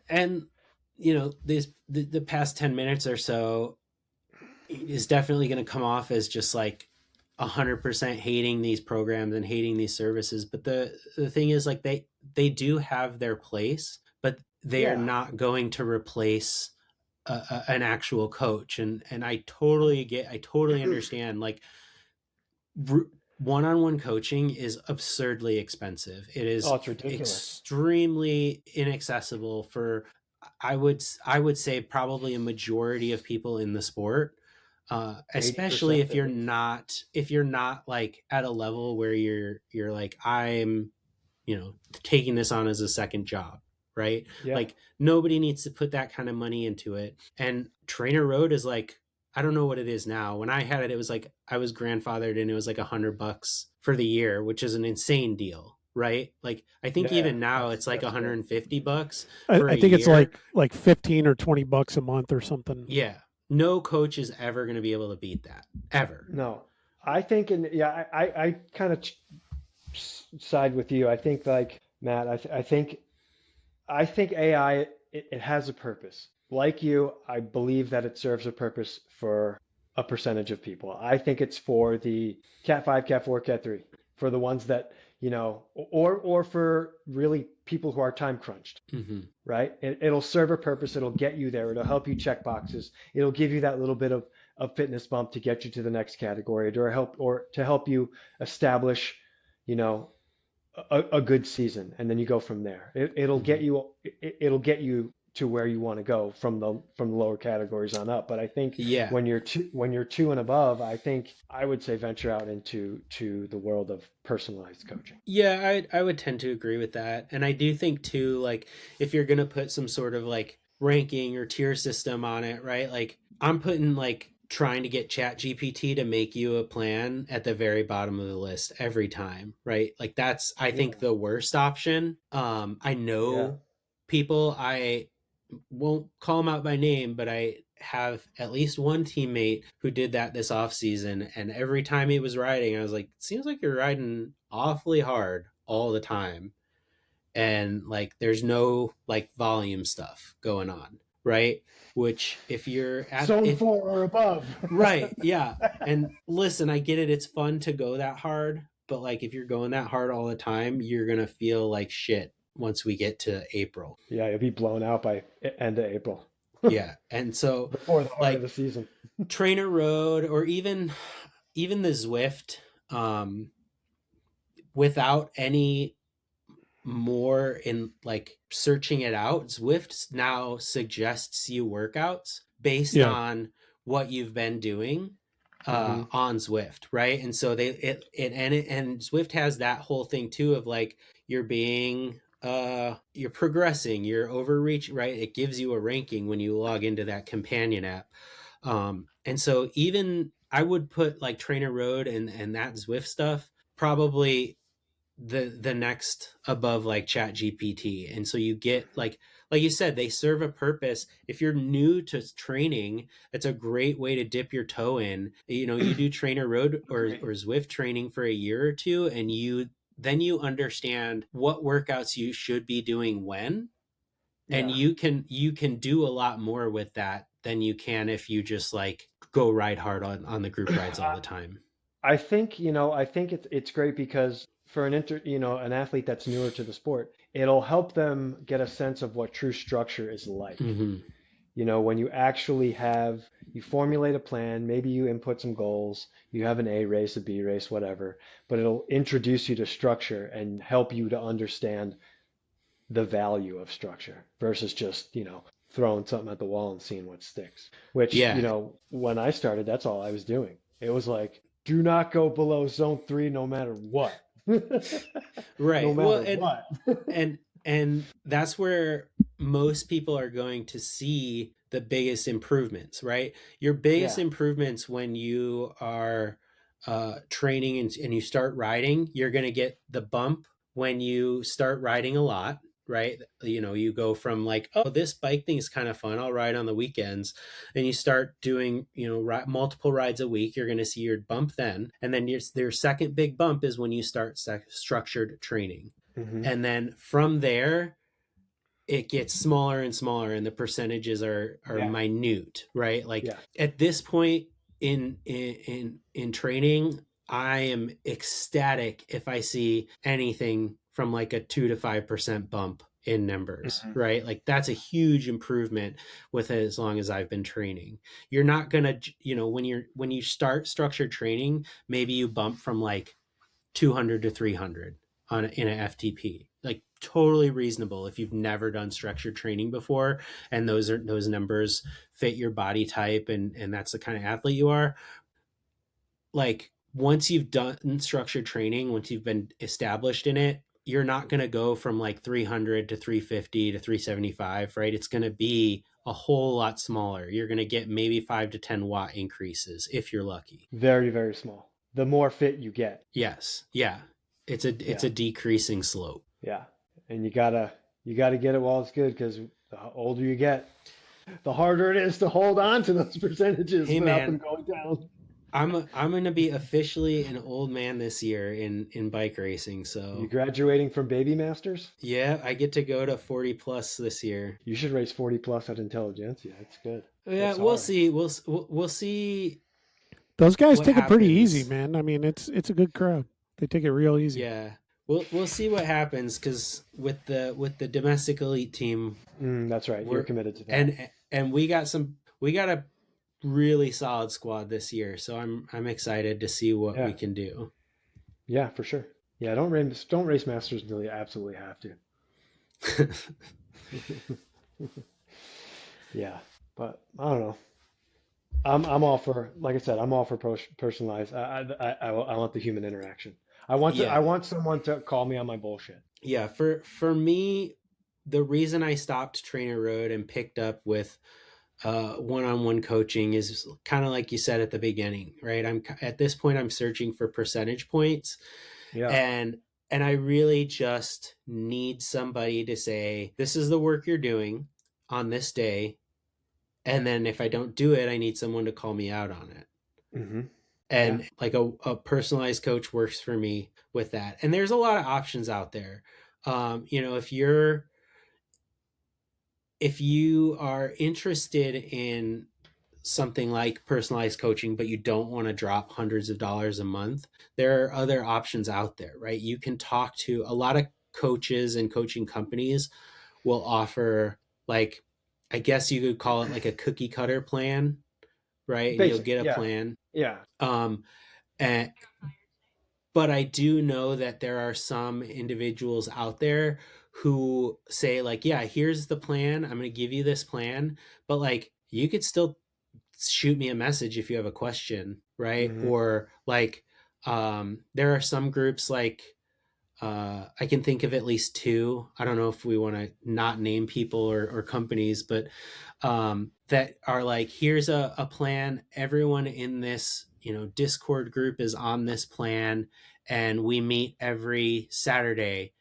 you know, the past 10 minutes or so is definitely going to come off as just like 100% hating these programs and hating these services. But the thing is, like, they do have their place, but they are not going to replace an actual coach. And I totally understand, like, one-on-one coaching is absurdly expensive. It is extremely inaccessible for, I would say, probably a majority of people in the sport. Especially if you're not like at a level where you're like, I'm, you know, taking this on as a second job, right? Yeah. Like, nobody needs to put that kind of money into it. And Trainer Road is like, I don't know what it is now. When I had it, it was like, I was grandfathered and it was like $100 for the year, which is an insane deal, right? Like, I think even now it's like $150 for I think year. it's like 15 or $20 a month or something. Yeah. No coach is ever going to be able to beat that, ever. No, I think, I kind of side with you. I think, like Matt, I think AI, it has a purpose. Like you, I believe that it serves a purpose for a percentage of people. I think it's for the Cat 5, Cat 4, Cat 3, for the ones that, you know, or for really people who are time crunched, right? It'll serve a purpose. It'll get you there. It'll help you check boxes. It'll give you that little bit of fitness bump to get you to the next category, or to help you establish, you know, a good season, and then you go from there. It'll get you to where you want to go from the lower categories on up. But I think when you're two and above, I think I would say venture out into the world of personalized coaching. Yeah, I would tend to agree with that. And I do think too, like, if you're gonna put some sort of like ranking or tier system on it, right? Like, I'm putting like trying to get Chat GPT to make you a plan at the very bottom of the list every time, right? Like, that's, I think, the worst option. I know people, I won't call them out by name, but I have at least one teammate who did that this off season, and every time he was riding, I was like, it seems like you're riding awfully hard all the time, and like there's no like volume stuff going on, right? Which, if you're at zone 4 or above, right, yeah. And listen, I get it, it's fun to go that hard, but like, if you're going that hard all the time, you're gonna feel like shit once we get to April. Yeah, you'll be blown out by end of April. Yeah. And so before the heart of the season. Trainer Road, or even the Zwift, without any more in like searching it out, Zwift now suggests you workouts based on what you've been doing on Zwift, right? And so and Zwift has that whole thing too of like, you're progressing, you're overreach, right? It gives you a ranking when you log into that companion app. And so even I would put like Trainer Road and that Zwift stuff probably the next above like Chat GPT. And so you get like you said, they serve a purpose. If you're new to training, it's a great way to dip your toe in. You know, you do trainer road or Zwift training for a year or two, and then you understand what workouts you should be doing when. And you can do a lot more with that than you can if you just like go ride hard on the group rides all the time. I think, I think it's great because for an athlete that's newer to the sport, it'll help them get a sense of what true structure is like. Mm-hmm. When you formulate a plan, maybe you input some goals, you have an A race, a B race, whatever, but it'll introduce you to structure and help you to understand the value of structure versus just, throwing something at the wall and seeing what sticks. Which, when I started, that's all I was doing. It was like, do not go below zone 3 no matter what. Right. No matter what. and that's where most people are going to see the biggest improvements, right? Your biggest improvements when you are training and you start riding, you're going to get the bump when you start riding a lot, right? You go from like, oh, this bike thing is kind of fun, I'll ride on the weekends, and you start doing multiple rides a week, you're going to see your bump then. And then your second big bump is when you start structured training. Mm-hmm. And then from there it gets smaller and smaller, and the percentages are minute, right? Like at this point in training, I am ecstatic if I see anything from like a 2 to 5% bump in numbers, right? Like that's a huge improvement with it as long as I've been training. You're not gonna, when you start structured training, maybe you bump from like 200 to 300 in an FTP, like totally reasonable if you've never done structured training before, and those numbers fit your body type, and that's the kind of athlete you are. Like once you've done structured training, once you've been established in it, you're not going to go from like 300 to 350 to 375, right? It's going to be a whole lot smaller. You're going to get maybe 5 to 10 watt increases if you're lucky. Very, very small. The more fit you get. Yes. Yeah. It's a decreasing slope. Yeah. And you gotta get it while it's good, because the older you get, the harder it is to hold on to those percentages without them going down. I'm going to be officially an old man this year in bike racing. So you graduating from Baby Masters? Yeah, I get to go to 40 plus this year. You should race 40 plus at Intelligentsia. It's good. Yeah, we'll see. We'll see. Those guys take it pretty easy, man. I mean, it's a good crowd. They take it real easy. Yeah. We'll see what happens, because with the domestic elite team, that's right. You're committed to that. And we got a really solid squad this year, so I'm excited to see what we can do. Yeah, for sure. Yeah, don't race masters until you absolutely have to. Yeah, but I don't know. I'm all for, like I said, I'm all for personalized. I want the human interaction. I want someone to call me on my bullshit. Yeah, for me, the reason I stopped Trainer Road and picked up with one-on-one coaching is kind of like you said at the beginning, right? At this point, I'm searching for percentage points. Yeah. And I really just need somebody to say, this is the work you're doing on this day. And then if I don't do it, I need someone to call me out on it. Mm-hmm. And like a personalized coach works for me with that. And there's a lot of options out there. If you are interested in something like personalized coaching, but you don't want to drop hundreds of dollars a month, there are other options out there, right? You can talk to a lot of coaches, and coaching companies will offer, like, I guess you could call it like a cookie cutter plan, right? And you'll get a plan. Yeah. But I do know that there are some individuals out there who say, like, yeah, here's the plan. I'm going to give you this plan, but like, you could still shoot me a message if you have a question, right? Mm-hmm. Or like, there are some groups, like, I can think of at least two. I don't know if we want to not name people or companies, but that are like, here's a plan. Everyone in this, Discord group is on this plan, and we meet every Saturday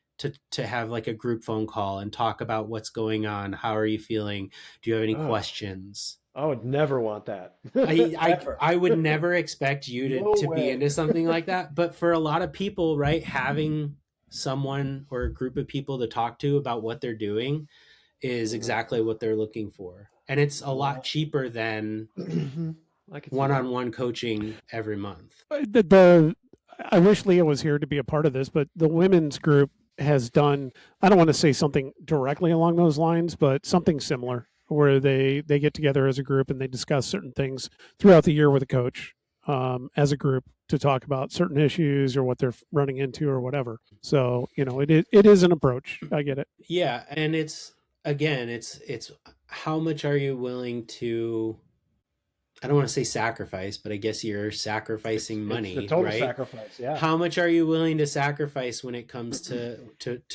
to have like a group phone call and talk about what's going on. How are you feeling? Do you have any Oh, questions? I would never want that. I Ever. I would never expect you No to be way. into something like that. But for a lot of people, right, having someone or a group of people to talk to about what they're doing is exactly what they're looking for. And it's a lot Well, cheaper than I could see that. one-on-one coaching every month. The I wish Leah was here to be a part of this, but the women's group has done, I don't want to say something directly along those lines, but something similar where they get together as a group and they discuss certain things throughout the year with a coach, as a group, to talk about certain issues or what they're running into or whatever. So, it is an approach. I get it. Yeah, and it's again, it's how much are you willing to, I don't want to say sacrifice, but I guess you're sacrificing It's the money, total right? sacrifice. Yeah. How much are you willing to sacrifice when it comes to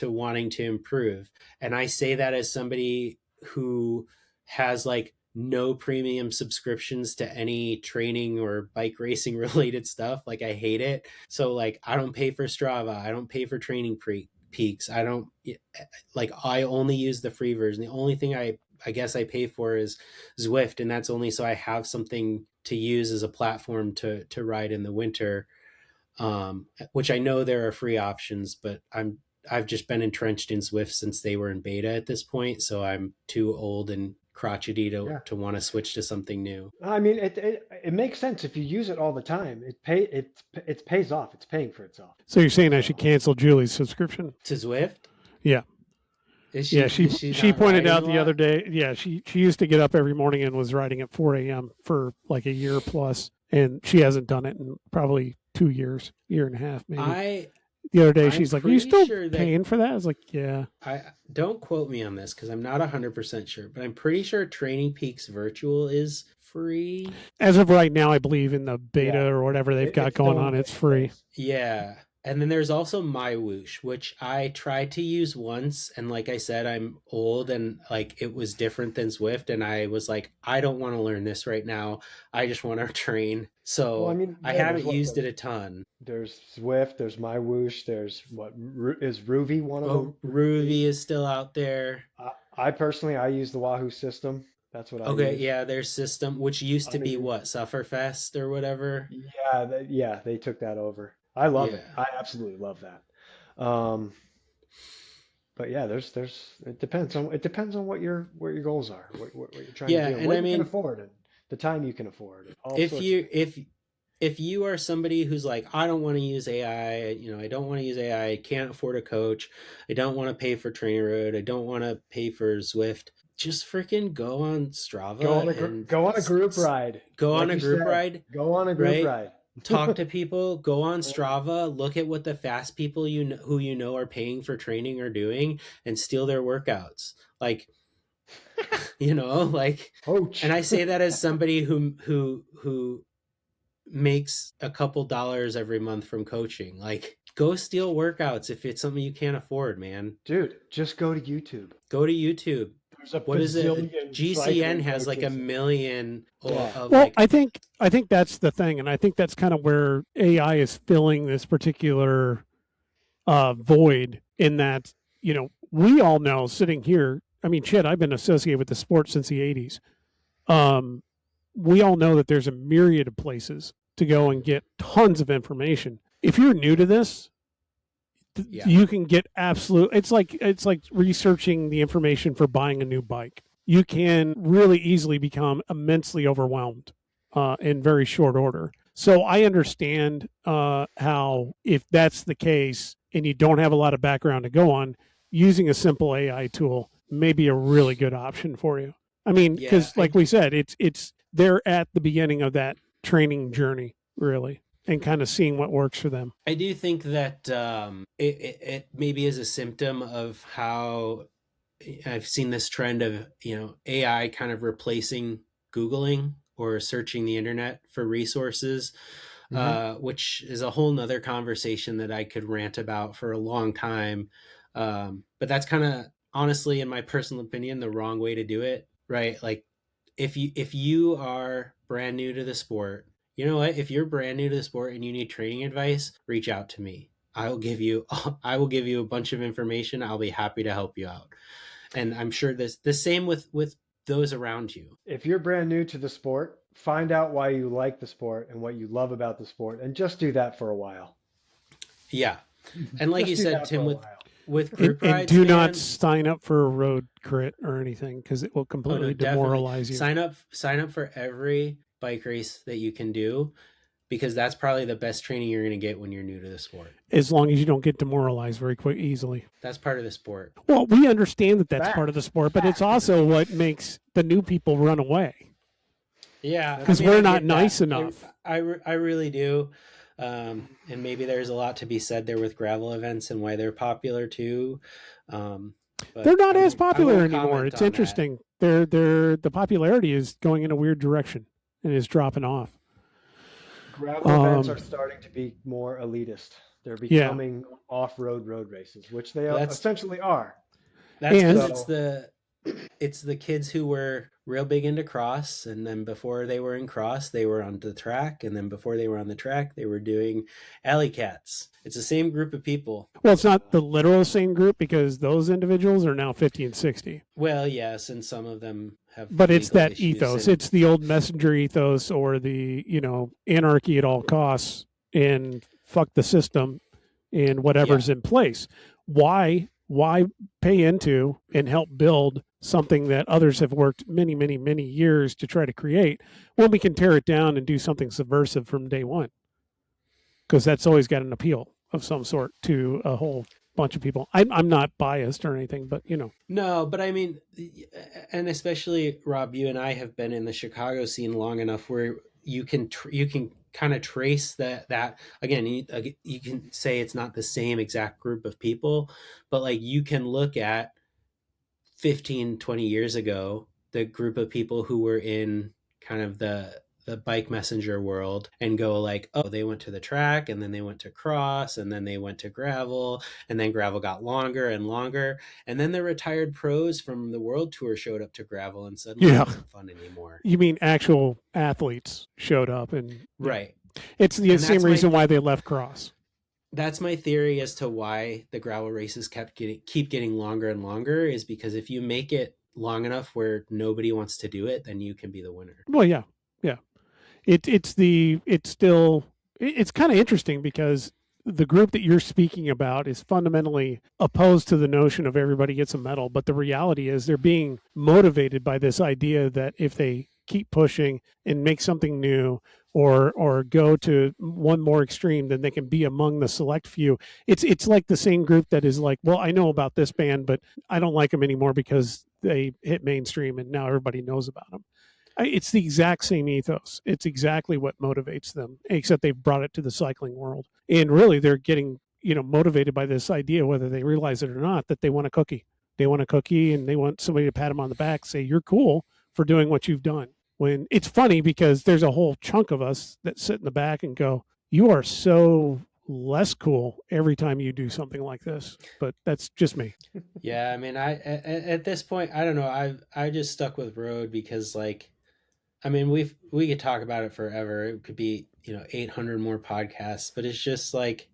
wanting to improve? And I say that as somebody who has like no premium subscriptions to any training or bike racing related stuff. Like I hate it. So like I don't pay for Strava. I don't pay for training peaks. I don't, like, I only use the free version. The only thing I guess I pay for is Zwift, and that's only so I have something to use as a platform to ride in the winter. Which I know there are free options, but I've just been entrenched in Zwift since they were in beta at this point, so I'm too old and crotchety Yeah. to want to switch to something new. I mean, it makes sense if you use it all the time. It pays off. It's paying for itself. So you're saying I should cancel Julie's subscription? To Zwift? Yeah. Is Yeah, is she not pointed riding out a the lot? other day. Yeah, she used to get up every morning and was riding at 4 a.m. for like a year plus, and she hasn't done it in probably 2 years, year and a half maybe. The other day I'm she's like, "Are you pretty still sure that paying for that?" I was like, "Yeah." I don't quote me on this because I'm not 100% sure, but I'm pretty sure Training Peaks Virtual is free. As of right now, I believe in the beta Yeah. or whatever they've got It's still going in on, the it's beta free. phase. Yeah. And then there's also My Whoosh, which I tried to use once. And like I said, I'm old and like it was different than Zwift. And I was like, I don't want to learn this right now. I just want to train. Well, I So mean, I yeah, haven't used it a ton. there's Zwift, there's My Whoosh, there's is Ruby one of Oh, them? Ruby is still out there. I personally, I use the Wahoo system. That's what I Okay, use. yeah, their system, which used I to be mean, what, Sufferfest or whatever. yeah, they took that over. I love it. Yeah. I absolutely love that. Um, but yeah, it depends on what your goals are, what you're trying to Yeah, do, and and what I you can mean, afford, and the time you can afford, and all if sorts of you things. if you are somebody who's like, I don't want to use AI, I don't want to use AI, I can't afford a coach, I don't want to pay for Trainer Road, I don't want to pay for Zwift, just freaking go on Strava and Go on a group ride, go on like a you group said. ride, Go on a group right? ride. Talk to people, go on Strava, look at what the fast people who are paying for training are doing, and steal their workouts. Like, like, Coach. and I say that as somebody who makes a couple dollars every month from coaching. Like, go steal workouts if it's something you can't afford, man. Dude, just go to YouTube. Go to YouTube. There's a What is it? bazillion GCN cycling has like a coaches. million Yeah. of Well, like, I think that's the thing, and I think that's kind of where AI is filling this particular void. In that, we all know sitting here. I mean, shit, I've been associated with the sport since the '80s. We all know that there's a myriad of places to go and get tons of information. If you're new to this, yeah, you can get absolute. It's like researching the information for buying a new bike. You can really easily become immensely overwhelmed in very short order. So I understand how, if that's the case and you don't have a lot of background to go on, using a simple AI tool may be a really good option for you. I mean, yeah. because like we said, it's they're at the beginning of that training journey, really, and kind of seeing what works for them. I do think that it maybe is a symptom of how I've seen this trend of AI kind of replacing Googling or searching the internet for resources, which is a whole nother conversation that I could rant about for a long time. But that's kind of, honestly, in my personal opinion, the wrong way to do it, right? Like, if you are brand new to the sport, you know what? If you're brand new to the sport and you need training advice, reach out to me. I will give you a bunch of information. I'll be happy to help you out. And I'm sure the same with those around you. If you're brand new to the sport, find out why you like the sport and what you love about the sport, and just do that for a while. Yeah. And like Just you do said, that Tim, for a with while. group And rides, do man, not sign up for a road crit or anything because it will oh, no, completely definitely demoralize you. sign up for every bike race that you can do, because that's probably the best training you're going to get when you're new to the sport. As long as you don't get demoralized very quick easily. That's part of the sport. Well, we understand that that's Fact. part of the sport, but it's also what makes the new people run away. Yeah, Because I we're get not that. nice enough. I really do. And maybe there's a lot to be said there with gravel events and why they're popular too. But They're not I as won't popular comment anymore. It's on that. interesting. The popularity is going in a weird direction and is dropping off. Gravel events are starting to be more elitist. They're becoming off-road road races, which they essentially are. That's And- because it's the kids who were real big into cross, and then before they were in cross, they were on the track, and then before they were on the track, they were doing alley cats. It's the same group of people. Well, it's not the literal same group because those individuals are now 50 and 60. Well, yes, and some of them have. But it's legal that issues ethos. and- It's the old messenger ethos or the, anarchy at all costs and fuck the system and whatever's in place. Why pay into and help build something that others have worked many, many, many years to try to create when we can tear it down and do something subversive from day one? Because that's always got an appeal of some sort to a whole bunch of people. I'm not biased or anything, but No, but I mean, and especially Rob, you and I have been in the Chicago scene long enough where you can kind of trace that again. You can say it's not the same exact group of people, but like you can look at 15, 20 years ago, the group of people who were in kind of the bike messenger world and go like, oh, they went to the track and then they went to cross and then they went to gravel and then gravel got longer and longer. And then the retired pros from the world tour showed up to gravel and suddenly it wasn't fun anymore. You mean actual athletes showed up and Right. It's the same reason why they left cross. That's my theory as to why the gravel races keep getting longer and longer, is because if you make it long enough where nobody wants to do it, then you can be the winner. Well, yeah. It's kind of interesting because the group that you're speaking about is fundamentally opposed to the notion of everybody gets a medal, but the reality is they're being motivated by this idea that if they keep pushing and make something new or go to one more extreme, then they can be among the select few. It's like the same group that is like, well, I know about this band, but I don't like them anymore because they hit mainstream and now everybody knows about them. It's the exact same ethos. It's exactly what motivates them, except they've brought it to the cycling world. And really, they're getting, motivated by this idea, whether they realize it or not, that they want a cookie. They want a cookie and they want somebody to pat them on the back, say, you're cool for doing what you've done. When it's funny because there's a whole chunk of us that sit in the back and go, you are so less cool every time you do something like this. But that's just me. Yeah, I mean, at this point, I don't know. I just stuck with road because, like, I mean, we could talk about it forever. It could be 800 more podcasts, but it's just like,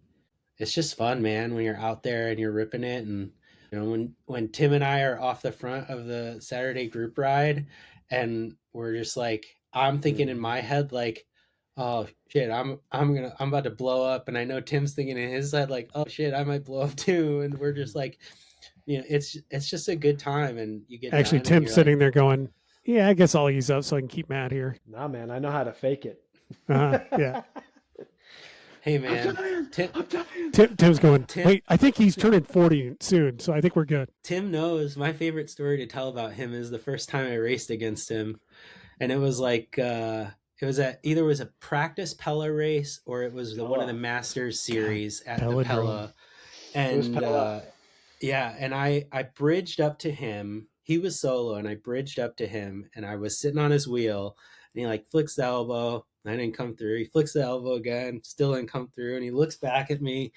it's just fun, man, when you're out there and you're ripping it. And when Tim and I are off the front of the Saturday group ride, and we're just like, I'm thinking in my head like, oh shit, I'm about to blow up, and I know Tim's thinking in his head like, oh shit, I might blow up too, and we're just like, it's just a good time, and you get actually Tim's sitting there going, yeah, I guess I'll ease up so I can keep Matt here. Nah, man, I know how to fake it. Yeah. Hey, man. Tim's going, wait, I think he's turning 40 soon, so I think we're good. Tim knows my favorite story to tell about him is the first time I raced against him. And it was like, it was a practice Pella race or it was one of the Masters series at the Pella. And yeah, and I bridged up to him. He was solo and I bridged up to him and I was sitting on his wheel and he like flicks the elbow. I didn't come through. He flicks the elbow again, still didn't come through. And he looks back at me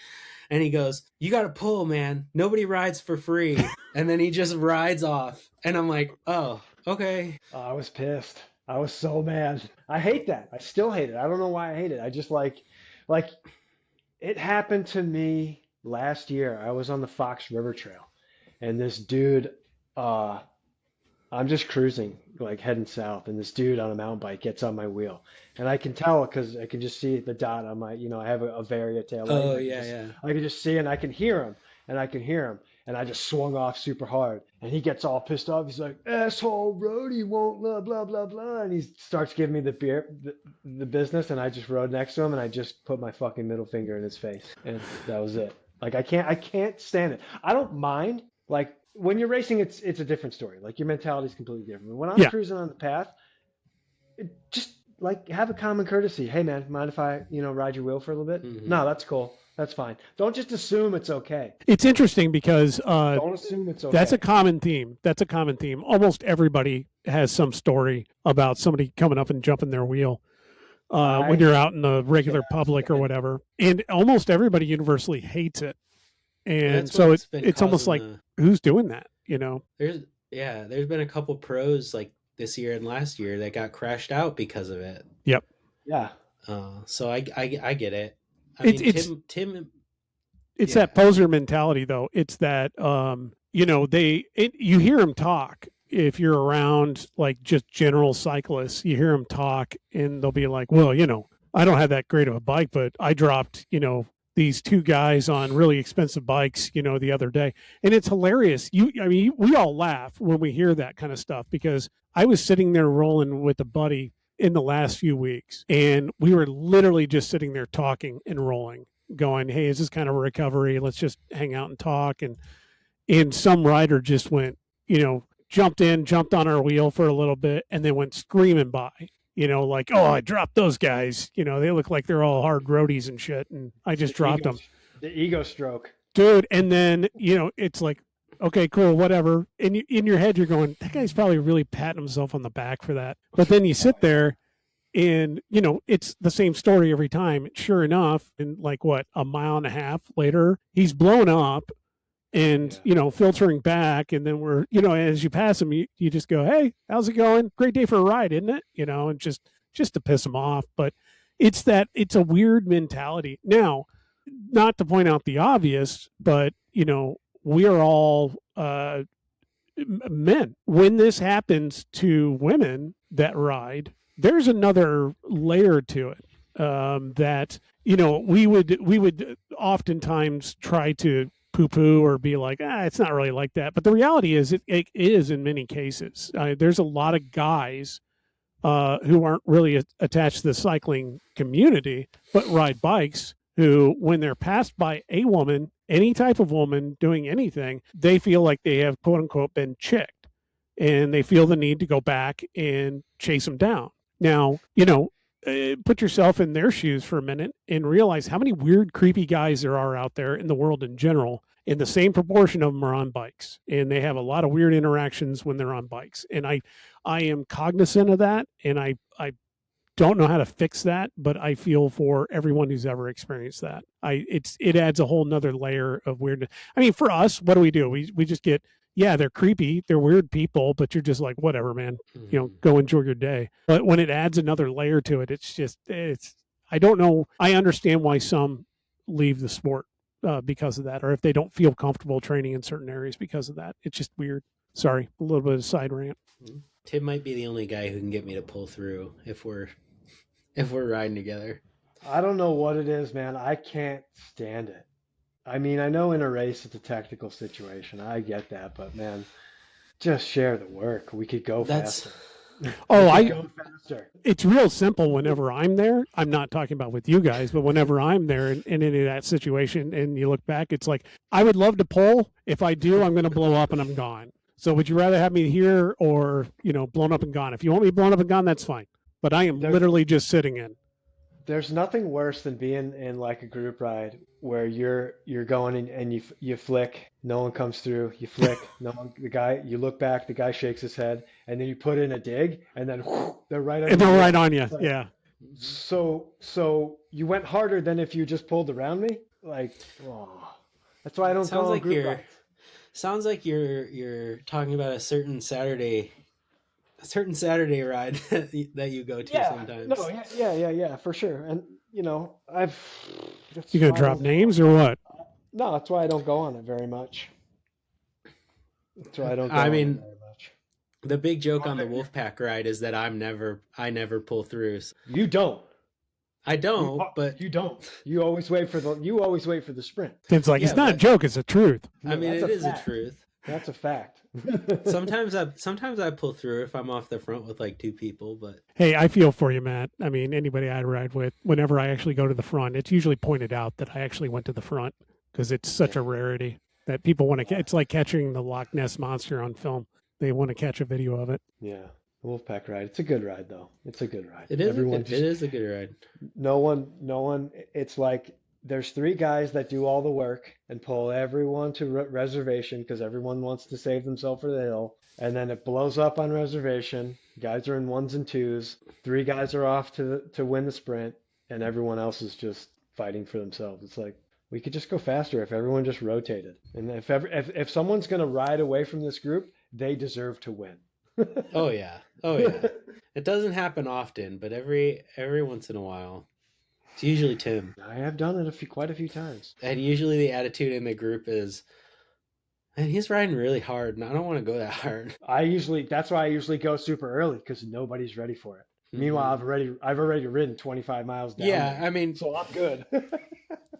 and he goes, you got to pull, man. Nobody rides for free. And then he just rides off. And I'm like, oh, okay. I was pissed. I was so mad. I hate that. I still hate it. I don't know why I hate it. I just like it happened to me last year. I was on the Fox River Trail, and this dude, uh, I'm just cruising, like heading south, and this dude on a mountain bike gets on my wheel, and I can tell because I can just see the dot on my, I have a Varia tail light, and Oh yeah, yeah. I can just see, and I can hear him, and I just swung off super hard, and he gets all pissed off. He's like, "Asshole, roadie won't blah blah blah blah," and he starts giving me the business, and I just rode next to him, and I just put my fucking middle finger in his face, and that was it. Like I can't stand it. I don't mind. Like when you're racing, it's a different story. Like your mentality is completely different. But when I'm Yeah. cruising on the path, just like have a common courtesy. Hey man, mind if I, ride your wheel for a little bit? Mhm. No, that's cool. That's fine. Don't just assume it's okay. It's interesting because Don't assume it's okay. that's a common theme. That's a common theme. Almost everybody has some story about somebody coming up and jumping their wheel when you're out in the regular public or whatever. And almost everybody universally hates it. And That's so what's been it's almost like, causing who's doing that? there's been a couple pros like this year and last year that got crashed out because of it. Yep. Yeah. So I get it. I It's- mean, it's- Tim. It's Yeah. that poser mentality, though. It's that you hear them talk. If you're around like just general cyclists, you hear them talk, and they'll be like, "Well, I don't have that great of a bike, but I dropped, these two guys on really expensive bikes, the other day," and it's hilarious. We all laugh when we hear that kind of stuff because I was sitting there rolling with a buddy in the last few weeks, and we were literally just sitting there talking and rolling, going, "Hey, is this kind of a recovery? Let's just hang out and talk." And some rider just went, jumped on our wheel for a little bit, and then went screaming by. Like, "Oh, I dropped those guys. They look like they're all hard roadies and shit, and I just dropped them, The ego stroke. dude." And then it's like, okay, cool, whatever. And in your head, you're going, that guy's probably really patting himself on the back for that. But then you sit there, and it's the same story every time. Sure enough, and like what, a mile and a half later, he's blown up and filtering back, and then we're as you pass him, you just go, "Hey, how's it going? Great day for a ride, isn't it?" And just to piss him off. But it's a weird mentality. Now, not to point out the obvious, but we are all men. When this happens to women that ride, there's another layer to it, that we would oftentimes try to poo-poo or be like, it's not really like that. But the reality is, it is in many cases. There's a lot of guys who aren't really attached to the cycling community, but ride bikes, who, when they're passed by a woman, any type of woman doing anything, they feel like they have, quote unquote, been chicked, and they feel the need to go back and chase them down. Now, put yourself in their shoes for a minute and realize how many weird, creepy guys there are out there in the world in general. And the same proportion of them are on bikes, and they have a lot of weird interactions when they're on bikes. And I am cognizant of that, and I don't know how to fix that, but I feel for everyone who's ever experienced that. It adds a whole nother layer of weirdness. I mean, for us, what do? We just get, they're creepy, they're weird people, but you're just like, whatever, man, go enjoy your day. But when it adds another layer to it, I don't know. I understand why some leave the sport because of that, or if they don't feel comfortable training in certain areas because of that. It's just weird. Sorry, a little bit of side rant. Tim might be the only guy who can get me to pull through if we're riding together. I don't know what it is, man. I can't stand it. I mean, I know in a race it's a technical situation. I get that, but man, just share the work. We could go faster. Go faster. It's real simple whenever I'm there. I'm not talking about with you guys, but whenever I'm there and in that situation and you look back, it's like, I would love to pull. If I do, I'm going to blow up and I'm gone. So would you rather have me here or, blown up and gone? If you want me blown up and gone, that's fine. But I am literally just sitting in. There's nothing worse than being in like a group ride where you're going and you flick, no one comes through, you flick, you look back, the guy shakes his head, and then you put in a dig, and then they're right on you. And they're right on you, like, yeah. So you went harder than if you just pulled around me? Like, that's why I don't call them group rides. Sounds like you're talking about a certain Saturday certain Saturday ride that you go to Yeah, sometimes. no, yeah, for sure. And that's You gonna why I drop don't names or what? No, that's why I don't go on it very much. That's why I don't go I on it mean, very much. the big joke on the Wolfpack ride is that I never pull through. You don't. I don't, but You don't. You always wait for the sprint. Tim's like, Yeah, it's not a but- joke, it's the truth. I mean, That's it is a fact. truth. That's a fact. Sometimes I pull through if I'm off the front with like 2 people, but Hey, I feel for you, Matt. I mean, anybody I ride with, whenever I actually go to the front, it's usually pointed out that I actually went to the front because it's such a rarity that people want to. It's like catching the Loch Ness monster on film. They want to catch a video of it. Yeah, Wolfpack ride. It's a good ride though. It's a good ride. it is Everyone it is a good ride. No one. It's like there's 3 guys that do all the work and pull everyone to reservation because everyone wants to save themselves for the hill. And then it blows up on reservation. Guys are in 1s and 2s. 3 guys are off to win the sprint, and everyone else is just fighting for themselves. It's like we could just go faster if everyone just rotated. And if someone's gonna ride away from this group, they deserve to win. Oh yeah. It doesn't happen often, but every once in a while. It's usually Tim. I have done it quite a few times. And usually the attitude in the group is, man, he's riding really hard, and I don't want to go that hard. That's why I usually go super early because nobody's ready for it. Meanwhile, I've already ridden 25 miles down. Yeah, there, I mean, so I'm good.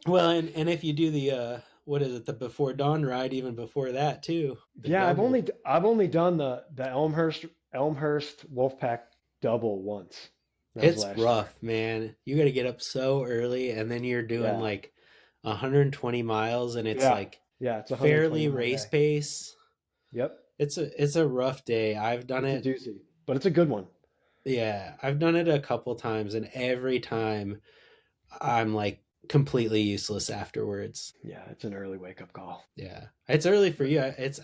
well, and if you do the what is it, the before dawn ride, even before that too. Yeah, I've only done the Elmhurst Wolfpack double once. That was It's last rough, man. You got to get up so early, and then you're doing like 120 miles, and it's like it's a fairly race pace. Yep, It's a rough day. I've done it's it. a doozy, but it's a good one. Yeah, I've done it a couple times, and every time I'm like completely useless afterwards. Yeah, it's an early wake up call. Yeah, it's early for you. It's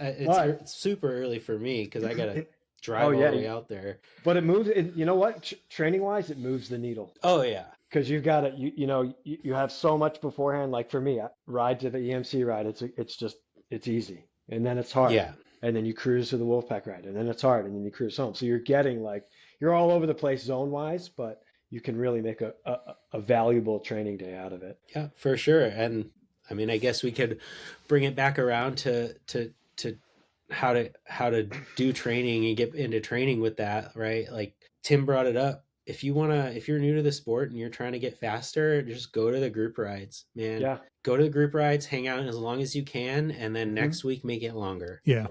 super early for me because I gotta drive all the way out there. But it moves. You know what? Training wise, it moves the needle. Oh yeah, because you've got to you have so much beforehand. Like for me, I ride to the EMC ride. It's easy, and then it's hard. Yeah, and then you cruise to the Wolfpack ride, and then it's hard, and then you cruise home. So you're all over the place zone wise, but you can really make a valuable training day out of it. Yeah, for sure. And I mean, I guess we could bring it back around to how to do training and get into training with that, right? Like Tim brought it up. If you're new to the sport and you're trying to get faster, just go to the group rides, man. Yeah. Go to the group rides, hang out as long as you can, and then next week make it longer. Yeah.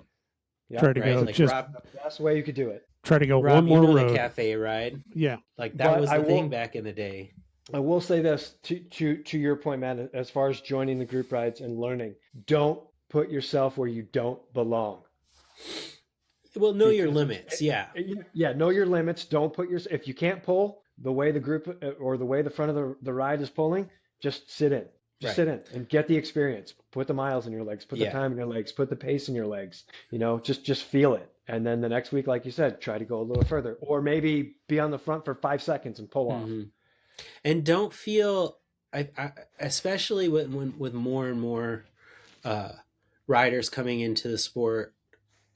Yeah, try to go Like just the best way you could do it. try to go Rob, one more the road. cafe ride. Yeah. Like that But was I the thing will- back in the day. I will say this to your point, Matt, as far as joining the group rides and learning, don't put yourself where you don't belong. Well, know your limits. Yeah. Yeah, know your limits. Don't put if you can't pull the way the group or the way the front of the ride is pulling, just sit in. Just sit in and get the experience. Put the miles in your legs. Put the time in your legs. Put the pace in your legs. Just feel it. And then the next week, like you said, try to go a little further, or maybe be on the front for 5 seconds and pull off. And don't feel, especially with more and more riders coming into the sport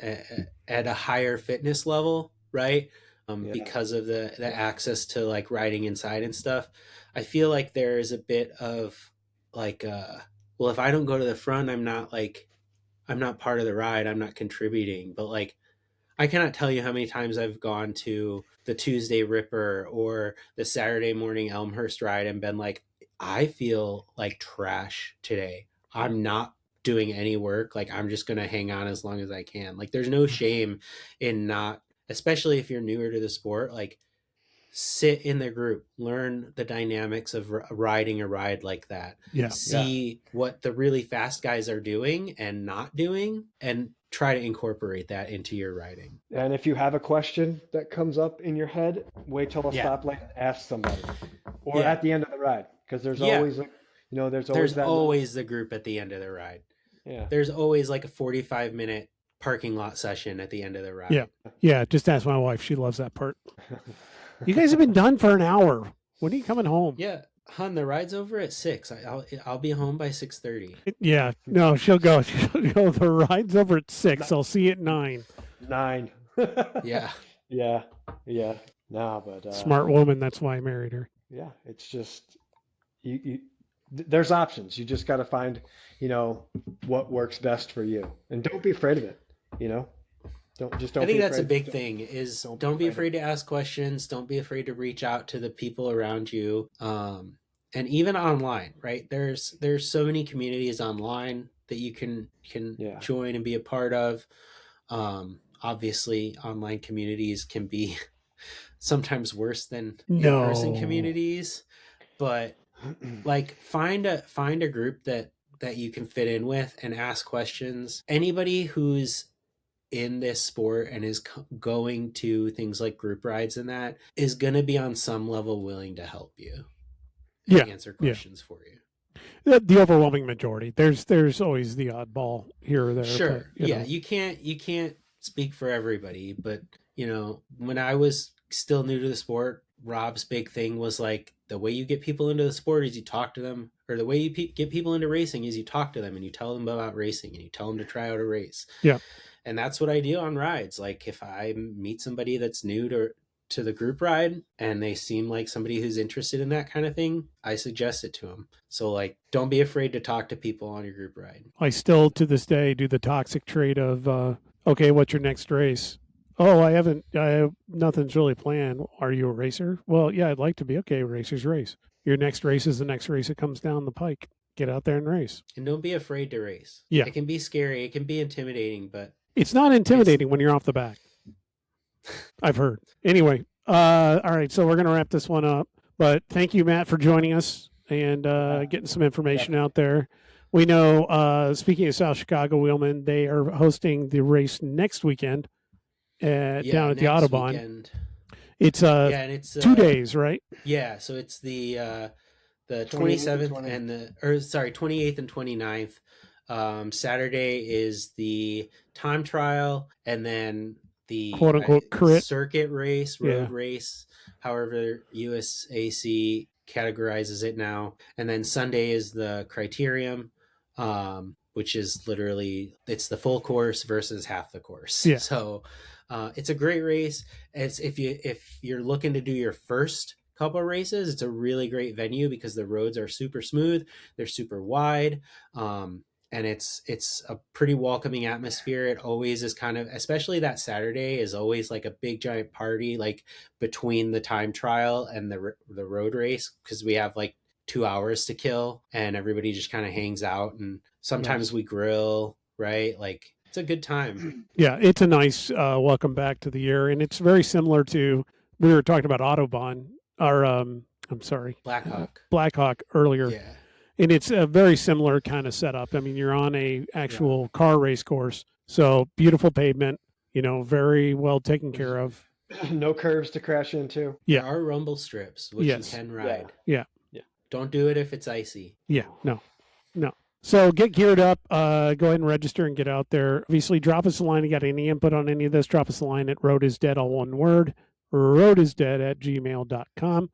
at a higher fitness level, right? Because of the access to like riding inside and stuff. I feel like there is a bit of like, well, if I don't go to the front, I'm not part of the ride. I'm not contributing. But like, I cannot tell you how many times I've gone to the Tuesday Ripper or the Saturday morning Elmhurst ride and been like, I feel like trash today. I'm not doing any work. Like, I'm just going to hang on as long as I can. Like, there's no shame in not, especially if you're newer to the sport, like sit in the group, learn the dynamics of riding a ride like that. Yeah. See what the really fast guys are doing and not doing, and try to incorporate that into your riding. And if you have a question that comes up in your head, wait till a stoplight and ask somebody, or at the end of the ride, because there's always there's always the group at the end of the ride. Yeah. There's always like a 45-minute parking lot session at the end of the ride. Yeah. Yeah. Just ask my wife. She loves that part. You guys have been done for an hour. When are you coming home? Yeah. Hun, the ride's over at 6. I'll be home by 6:30. Yeah. No, she'll go. The ride's over at 6. I'll see you at 9. 9. Yeah. Yeah, yeah. Nah, but Smart woman. That's why I married her. yeah, it's just there's options. You just got to find, what works best for you, and don't be afraid of it. You know, I don't think be that's a afraid. big thing is Don't be don't be afraid of afraid it. to ask questions. Don't be afraid to reach out to the people around you. And even online, right? There's so many communities online that you can Yeah, join and be a part of. Obviously, online communities can be sometimes worse than in-person No. communities, but like find a group that you can fit in with and ask questions. Anybody who's in this sport and is going to things like group rides and that is going to be on some level willing to help you and Yeah. answer Yeah. questions for you. The overwhelming majority. There's always the oddball here or there, but Sure. Yeah, you can't speak for everybody, but when I was still new to the sport, Rob's big thing was like the way you get people into the sport is you talk to them, or the way you get people into racing is you talk to them and you tell them about racing and you tell them to try out a race. Yeah. And that's what I do on rides. Like if I meet somebody that's new to the group ride and they seem like somebody who's interested in that kind of thing, I suggest it to them. So like, don't be afraid to talk to people on your group ride. I still to this day do the toxic trait of okay, what's your next race? Oh, I have nothing's really planned. Are you a racer? Well, yeah, I'd like to be. Okay, racers race. Your next race is the next race that comes down the pike. Get out there and race. And don't be afraid to race. Yeah. It can be scary, it can be intimidating, but it's not intimidating when you're off the back. I've heard. Anyway, all right, so we're gonna wrap this one up. But thank you, Matt, for joining us and getting some information out there. We know, speaking of South Chicago Wheelmen, they are hosting the race next weekend down at the Autobahn. Weekend. It's and it's 2 days, right? Yeah, so it's the 28th 27th and and 28th and 29th. Saturday is the time trial, and then the quote unquote crit circuit race, road race, however USAC categorizes it now. And then Sunday is the criterium, which is literally it's the full course versus half the course. Yeah. So it's a great race. It's if you're looking to do your first couple of races, it's a really great venue because the roads are super smooth, they're super wide, and it's a pretty welcoming atmosphere. It always is kind of, especially that Saturday is always like a big giant party, like between the time trial and the road race, because we have like 2 hours to kill and everybody just kind of hangs out, and sometimes we grill, right? Like it's a good time. Yeah, it's a nice welcome back to the year, and it's very similar to, we were talking about Autobahn, or I'm sorry, Blackhawk earlier. Yeah. And it's a very similar kind of setup. I mean, you're on a actual car race course, so beautiful pavement, very well taken care of. No curves to crash into. Yeah. There are rumble strips, which you can ride. Yeah. Don't do it if it's icy. Yeah. No. So get geared up. Go ahead and register and get out there. Obviously, drop us a line. You got any input on any of this? Drop us a line at roadisdead, all one word, roadisdead@gmail.com.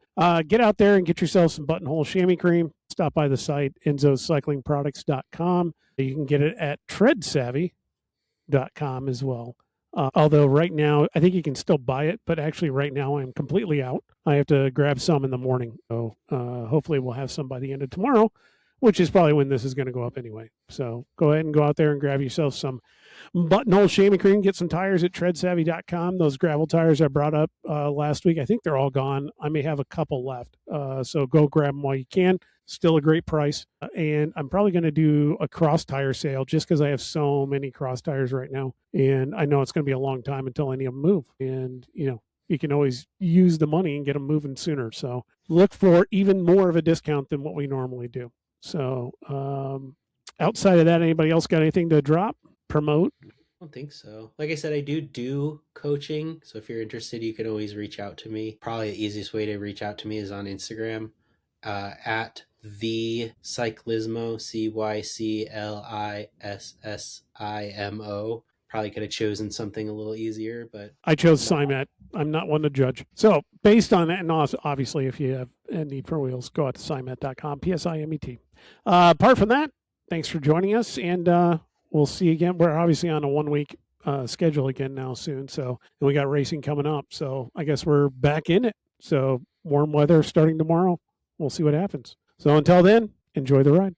Get out there and get yourself some buttonhole chamois cream. Stop by the site, enzocyclingproducts.com. You can get it at treadsavvy.com as well. Although right now, I think you can still buy it, but actually right now I'm completely out. I have to grab some in the morning. So hopefully we'll have some by the end of tomorrow, which is probably when this is going to go up anyway. So go ahead and go out there and grab yourself some buttonhole chamois cream. Get some tires at treadsavvy.com. Those gravel tires I brought up last week, I think they're all gone. I may have a couple left. So go grab them while you can. Still a great price. And I'm probably going to do a cross tire sale just because I have so many cross tires right now. And I know it's going to be a long time until any of them move. And, you can always use the money and get them moving sooner. So look for even more of a discount than what we normally do. So outside of that, anybody else got anything to drop, promote? I don't think so. Like I said, I do coaching. So if you're interested, you can always reach out to me. Probably the easiest way to reach out to me is on Instagram at the cyclismo, CYCLISSIMO. Probably could have chosen something a little easier, but I chose Cymet. I'm not one to judge. So based on that, and obviously if you have a need for wheels, go out to cymet.com, PSIMET. Apart from that, thanks for joining us, and we'll see you again. We're obviously on a 1 week schedule again now soon. So, and we got racing coming up. So I guess we're back in it. So warm weather starting tomorrow. We'll see what happens. So until then, enjoy the ride.